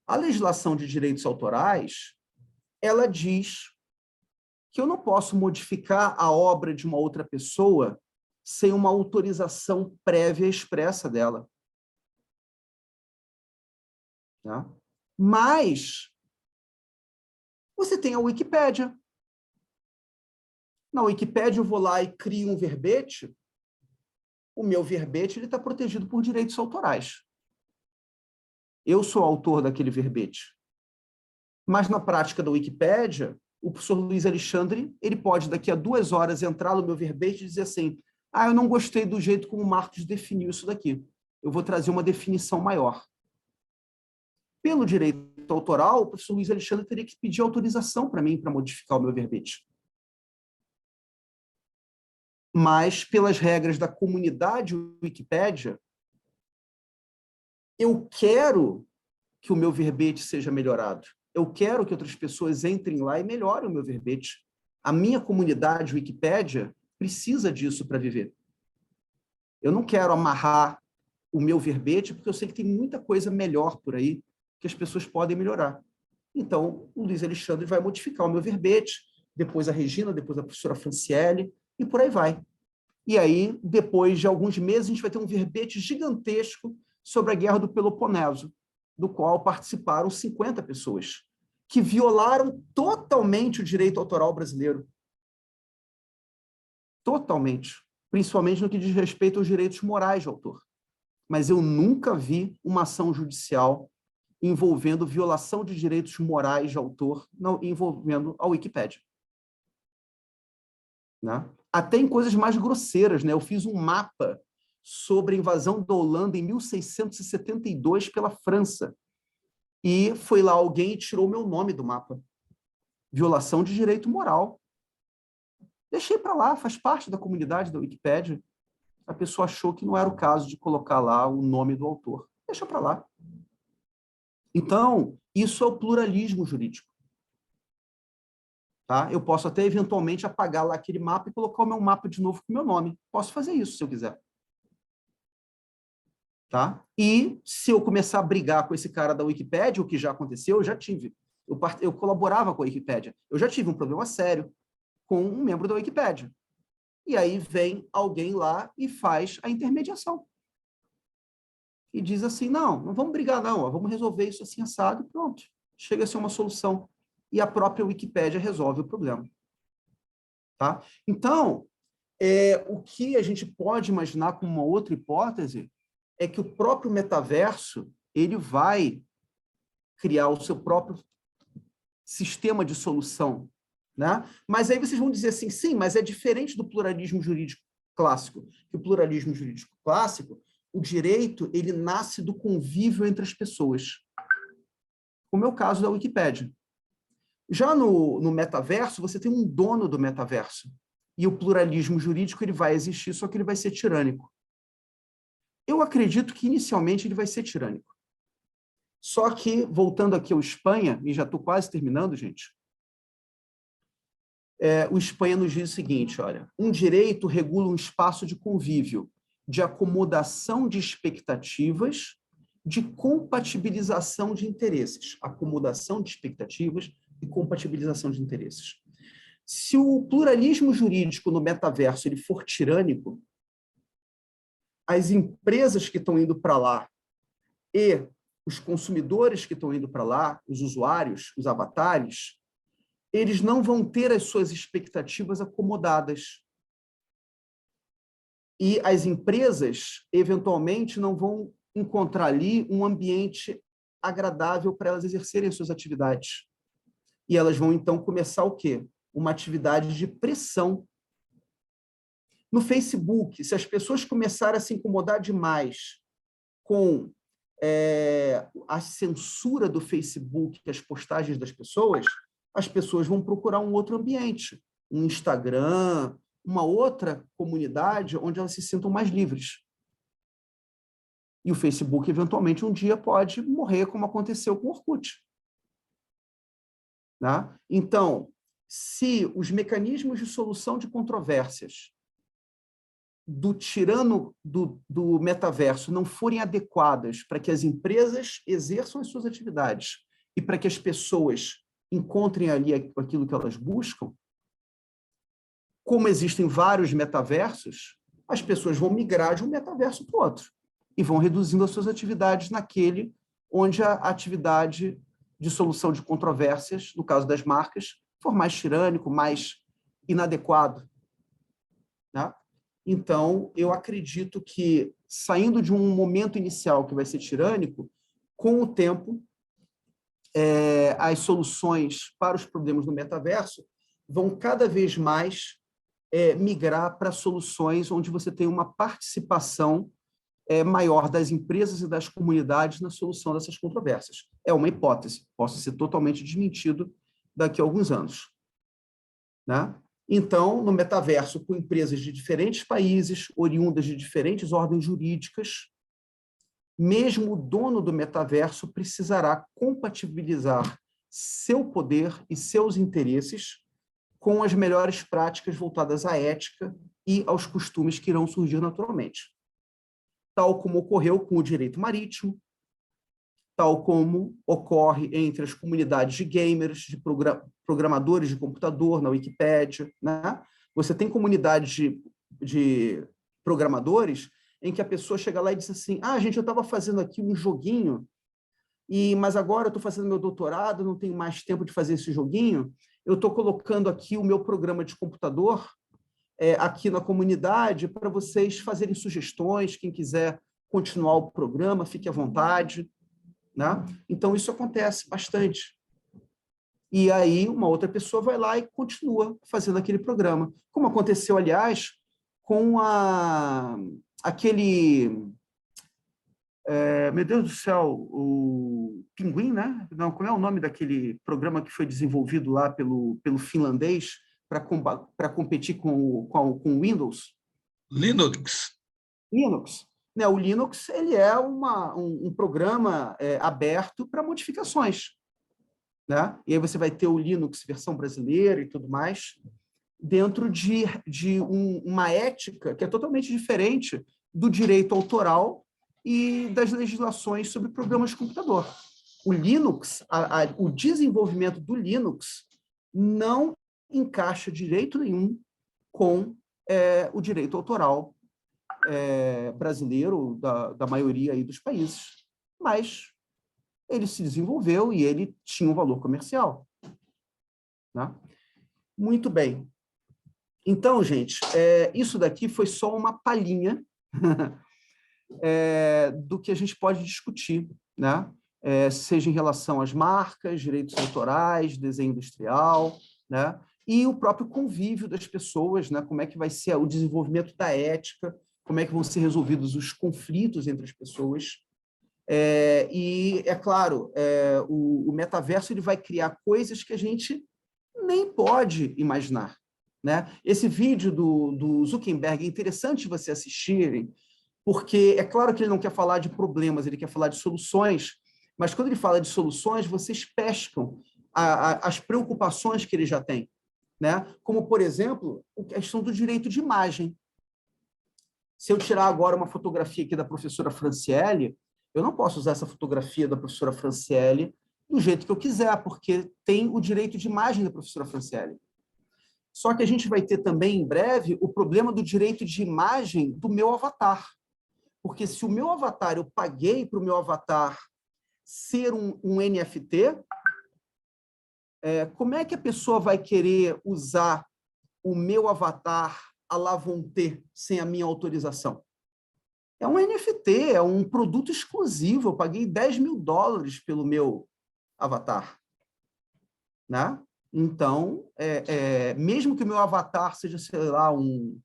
A legislação de direitos autorais, ela diz que eu não posso modificar a obra de uma outra pessoa sem uma autorização prévia expressa dela. Tá? Mas você tem a Wikipédia. Na Wikipédia eu vou lá e crio um verbete, o meu verbete está protegido por direitos autorais. Eu sou autor daquele verbete. Mas na prática da Wikipédia, o professor Luiz Alexandre, ele pode daqui a 2 horas entrar no meu verbete e dizer assim, eu não gostei do jeito como o Marcos definiu isso daqui. Eu vou trazer uma definição maior. Pelo direito autoral, o professor Luiz Alexandre teria que pedir autorização para mim para modificar o meu verbete. Mas, pelas regras da comunidade Wikipédia, eu quero que o meu verbete seja melhorado. Eu quero que outras pessoas entrem lá e melhorem o meu verbete. A minha comunidade Wikipédia precisa disso para viver. Eu não quero amarrar o meu verbete, porque eu sei que tem muita coisa melhor por aí que as pessoas podem melhorar. Então, o Luiz Alexandre vai modificar o meu verbete, depois a Regina, depois a professora Franciele, e por aí vai. E aí, depois de alguns meses, a gente vai ter um verbete gigantesco sobre a Guerra do Peloponeso, do qual participaram 50 pessoas, que violaram totalmente o direito autoral brasileiro. Totalmente. Principalmente no que diz respeito aos direitos morais de autor. Mas eu nunca vi uma ação judicial envolvendo violação de direitos morais de autor, não envolvendo a Wikipédia. Né? Até em coisas mais grosseiras. Né? Eu fiz um mapa sobre a invasão da Holanda em 1672 pela França. E foi lá alguém e tirou meu nome do mapa. Violação de direito moral. Deixei para lá, faz parte da comunidade da Wikipédia. A pessoa achou que não era o caso de colocar lá o nome do autor. Deixa para lá. Então, isso é o pluralismo jurídico. Tá? Eu posso até, eventualmente, apagar lá aquele mapa e colocar o meu mapa de novo com o meu nome. Posso fazer isso, se eu quiser. Tá? E, se eu começar a brigar com esse cara da Wikipédia, o que já aconteceu, eu já tive. Eu colaborava com a Wikipédia. Eu já tive um problema sério com um membro da Wikipédia. E aí vem alguém lá e faz a intermediação. E diz assim, não vamos brigar não, vamos resolver isso assim assado e pronto. Chega a ser uma solução. E a própria Wikipédia resolve o problema. Tá? Então, o que a gente pode imaginar como uma outra hipótese é que o próprio metaverso ele vai criar o seu próprio sistema de solução, né? Mas aí vocês vão dizer assim, sim, mas é diferente do pluralismo jurídico clássico. Que o pluralismo jurídico clássico, o direito, ele nasce do convívio entre as pessoas. Como é o caso da Wikipédia. Já no metaverso, você tem um dono do metaverso. E o pluralismo jurídico ele vai existir, só que ele vai ser tirânico. Eu acredito que, inicialmente, ele vai ser tirânico. Só que, voltando aqui ao Espanha, e já estou quase terminando, gente, o Espanha nos diz o seguinte, olha, um direito regula um espaço de convívio, de acomodação de expectativas, de compatibilização de interesses. Acomodação de expectativas e compatibilização de interesses. Se o pluralismo jurídico no metaverso ele for tirânico, as empresas que estão indo para lá e os consumidores que estão indo para lá, os usuários, os avatares, eles não vão ter as suas expectativas acomodadas. E as empresas, eventualmente, não vão encontrar ali um ambiente agradável para elas exercerem as suas atividades. E elas vão, então, começar o quê? Uma atividade de pressão. No Facebook, se as pessoas começarem a se incomodar demais com a censura do Facebook, as postagens das pessoas, as pessoas vão procurar um outro ambiente, um Instagram, uma outra comunidade onde elas se sintam mais livres. E o Facebook, eventualmente, um dia pode morrer, como aconteceu com o Orkut. Né? Então, se os mecanismos de solução de controvérsias do tirano do metaverso não forem adequadas para que as empresas exerçam as suas atividades e para que as pessoas encontrem ali aquilo que elas buscam, como existem vários metaversos, as pessoas vão migrar de um metaverso para o outro e vão reduzindo as suas atividades naquele onde a atividade de solução de controvérsias, no caso das marcas, for mais tirânico, mais inadequado. Né? Então, eu acredito que, saindo de um momento inicial que vai ser tirânico, com o tempo, as soluções para os problemas do metaverso vão cada vez mais migrar para soluções onde você tem uma participação maior das empresas e das comunidades na solução dessas controvérsias. É uma hipótese, posso ser totalmente desmentido daqui a alguns anos. Né? Então, no metaverso, com empresas de diferentes países, oriundas de diferentes ordens jurídicas, mesmo o dono do metaverso precisará compatibilizar seu poder e seus interesses com as melhores práticas voltadas à ética e aos costumes que irão surgir naturalmente. Tal como ocorreu com o direito marítimo, tal como ocorre entre as comunidades de gamers, de programadores de computador, na Wikipédia. Né? Você tem comunidades de programadores em que a pessoa chega lá e diz assim, gente, eu estava fazendo aqui um joguinho, mas agora eu estou fazendo meu doutorado, não tenho mais tempo de fazer esse joguinho, eu estou colocando aqui o meu programa de computador aqui na comunidade para vocês fazerem sugestões, quem quiser continuar o programa, fique à vontade. Né? Então, isso acontece bastante. E aí, uma outra pessoa vai lá e continua fazendo aquele programa. Como aconteceu, aliás, com aquele... meu Deus do céu, o Pinguim, né? Não, qual é o nome daquele programa que foi desenvolvido lá pelo finlandês para competir com o Windows? Linux. Linux. Né, o Linux ele é um programa aberto para modificações. Né? E aí você vai ter o Linux versão brasileira e tudo mais, dentro de uma ética que é totalmente diferente do direito autoral e das legislações sobre problemas de computador. O Linux, o desenvolvimento do Linux não encaixa de jeito nenhum com o direito autoral brasileiro, da maioria aí dos países. Mas ele se desenvolveu e ele tinha um valor comercial. Né? Muito bem. Então, gente, isso daqui foi só uma palhinha do que a gente pode discutir, né? seja em relação às marcas, direitos autorais, desenho industrial, né? E o próprio convívio das pessoas, né? Como é que vai ser o desenvolvimento da ética, como é que vão ser resolvidos os conflitos entre as pessoas. E, é claro, o metaverso ele vai criar coisas que a gente nem pode imaginar, né? Esse vídeo do Zuckerberg é interessante você assistirem, porque é claro que ele não quer falar de problemas, ele quer falar de soluções, mas quando ele fala de soluções, vocês pescam as preocupações que ele já tem, né? Como, por exemplo, a questão do direito de imagem. Se eu tirar agora uma fotografia aqui da professora Franciele, eu não posso usar essa fotografia da professora Franciele do jeito que eu quiser, porque tem o direito de imagem da professora Franciele. Só que a gente vai ter também, em breve, o problema do direito de imagem do meu avatar. Porque se o meu avatar, eu paguei para o meu avatar ser um NFT, como é que a pessoa vai querer usar o meu avatar à la vontade, sem a minha autorização? É um NFT, é um produto exclusivo. Eu paguei $10.000 pelo meu avatar, né? Então, mesmo que o meu avatar seja, sei lá, um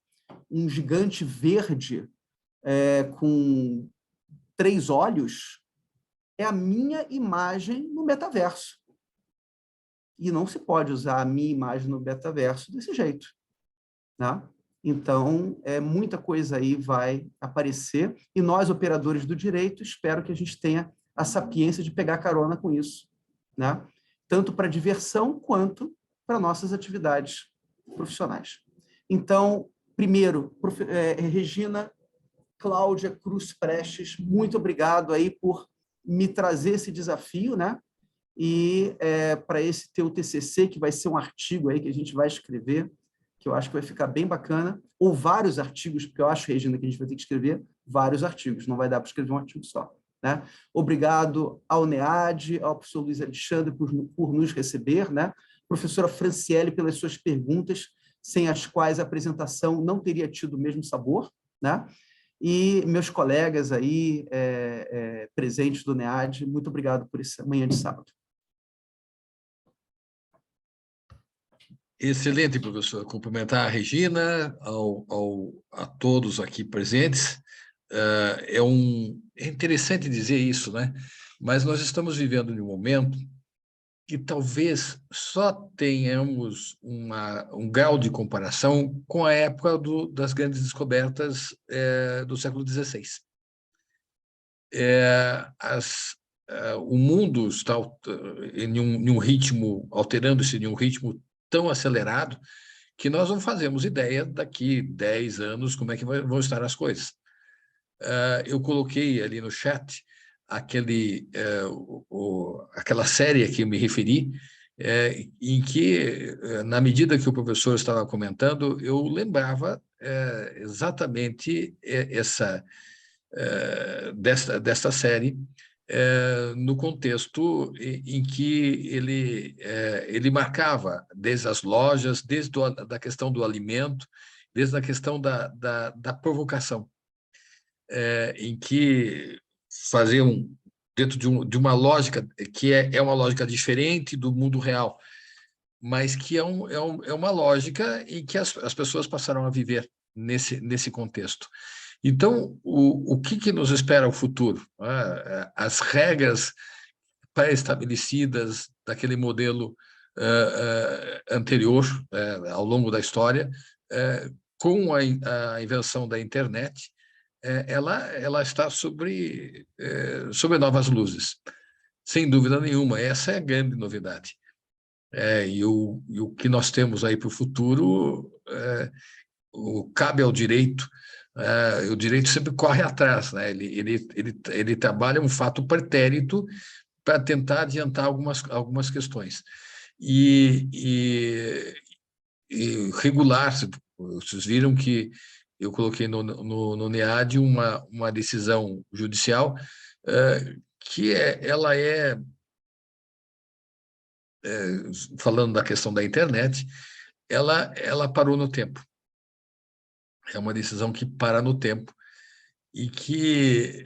gigante verde com 3 olhos, é a minha imagem no metaverso. E não se pode usar a minha imagem no metaverso desse jeito, né? Então, muita coisa aí vai aparecer, e nós, operadores do direito, espero que a gente tenha a sapiência de pegar carona com isso, né? Tanto para diversão quanto para nossas atividades profissionais. Então, primeiro, Regina Cláudia Cruz Prestes, muito obrigado aí por me trazer esse desafio, né? E para esse teu TCC, que vai ser um artigo aí que a gente vai escrever, que eu acho que vai ficar bem bacana, ou vários artigos, porque eu acho, Regina, que a gente vai ter que escrever vários artigos, não vai dar para escrever um artigo só, né? Obrigado ao NEAD, ao professor Luiz Alexandre por nos receber, né? Professora Franciele pelas suas perguntas, sem as quais a apresentação não teria tido o mesmo sabor, né? E meus colegas aí presentes do NEAD, muito obrigado por essa manhã de sábado. Excelente, professor. Cumprimentar a Regina, a todos aqui presentes. É interessante dizer isso, né? Mas nós estamos vivendo em um momento que talvez só tenhamos um grau de comparação com a época das grandes descobertas do século XVI. O mundo está em um ritmo, alterando-se em um ritmo tão acelerado que nós não fazemos ideia daqui 10 anos como é que vão estar as coisas. Eu coloquei ali no chat aquela série a que eu me referi, em que, na medida que o professor estava comentando, eu lembrava exatamente desta série, no contexto em que ele marcava desde as lojas, desde da questão do alimento, desde a questão da provocação, em que faziam dentro de uma lógica que é uma lógica diferente do mundo real, mas que é uma lógica em que as pessoas passaram a viver nesse contexto. Então, o que nos espera o futuro? As regras pré-estabelecidas daquele modelo anterior, ao longo da história, com a invenção da internet, ela está sobre novas luzes. Sem dúvida nenhuma, essa é a grande novidade. E o que nós temos aí para o futuro cabe ao direito. O direito sempre corre atrás, né? Ele trabalha um fato pretérito para tentar adiantar algumas questões. E regular, vocês viram que eu coloquei no NEAD uma decisão judicial que ela falando da questão da internet, ela parou no tempo. É uma decisão que para no tempo e que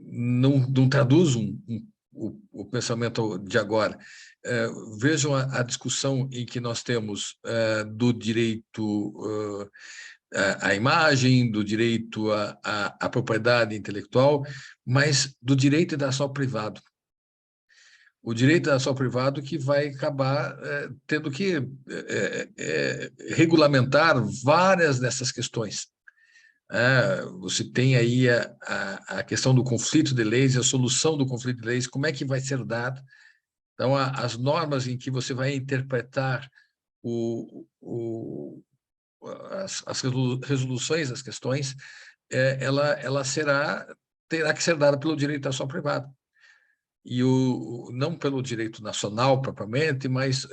não traduz o pensamento de agora. Vejam a discussão em que nós temos do direito à imagem, do direito à propriedade intelectual, mas do direito da ação privado. O direito da ação privado que vai acabar tendo que regulamentar várias dessas questões. Você tem aí a questão do conflito de leis, a solução do conflito de leis, como é que vai ser dado. Então, as normas em que você vai interpretar as resoluções das questões, ela terá que ser dada pelo direito da ação privada. E não pelo direito nacional propriamente, mas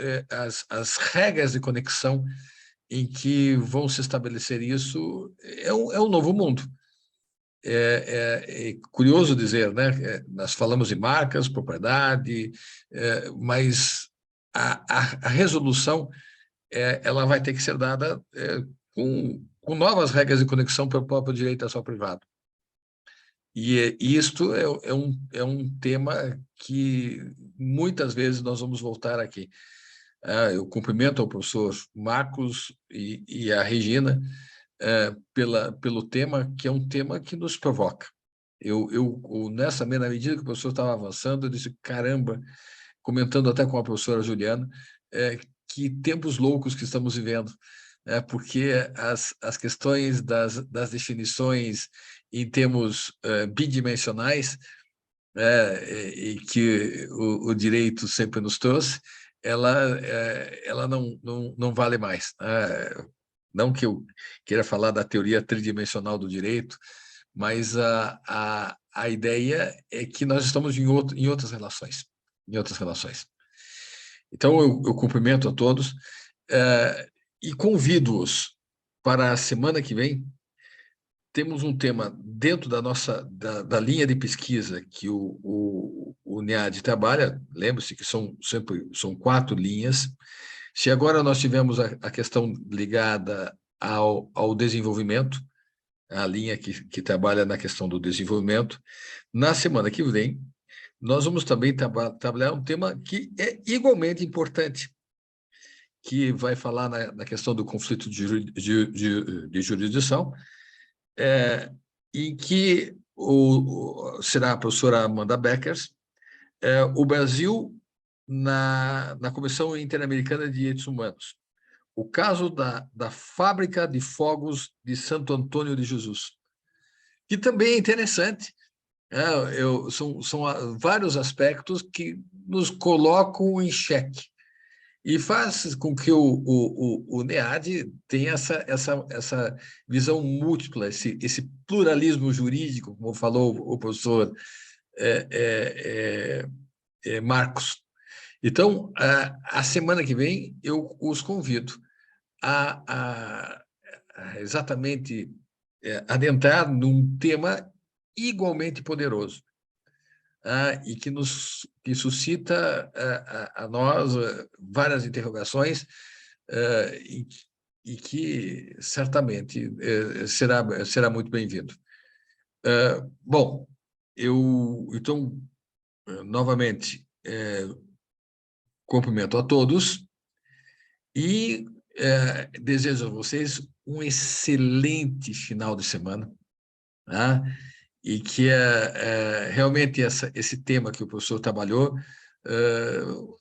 as regras de conexão em que vão se estabelecer isso é um novo mundo. É curioso dizer, né? Nós falamos de marcas, propriedade, mas a resolução ela vai ter que ser dada com novas regras de conexão pelo próprio direito à ação privada. E isto é um tema que muitas vezes nós vamos voltar aqui. Eu cumprimento ao professor Marcos e a Regina pelo tema, que é um tema que nos provoca. Na medida que o professor estava avançando, eu disse, caramba, comentando até com a professora Juliana, que tempos loucos que estamos vivendo, porque as questões das definições em termos bidimensionais, e que o direito sempre nos trouxe, ela não vale mais. Não que eu queira falar da teoria tridimensional do direito, mas a ideia é que nós estamos em outras relações. Então, eu cumprimento a todos e convido-os para a semana que vem. Temos um tema dentro da linha de pesquisa que o NEAD trabalha. Lembre-se que são 4 linhas. Se agora nós tivemos a questão ligada ao desenvolvimento, a linha que trabalha na questão do desenvolvimento, na semana que vem, nós vamos também trabalhar um tema que é igualmente importante, que vai falar na questão do conflito de jurisdição, em que será a professora Amanda Beckers, o Brasil na Comissão Interamericana de Direitos Humanos. O caso da fábrica de fogos de Santo Antônio de Jesus, que também é interessante. São vários aspectos que nos colocam em xeque e faz com que o NEAD tenha essa visão múltipla, esse pluralismo jurídico, como falou o professor Marcos. Então, a semana que vem, eu os convido a exatamente adentrar num tema igualmente poderoso, e que suscita a nós várias interrogações, e que certamente será muito bem-vindo. Bom, então, novamente, cumprimento a todos e desejo a vocês um excelente final de semana, tá? E que realmente esse tema que o professor trabalhou,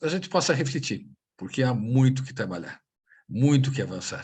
a gente possa refletir, porque há muito que trabalhar, muito que avançar.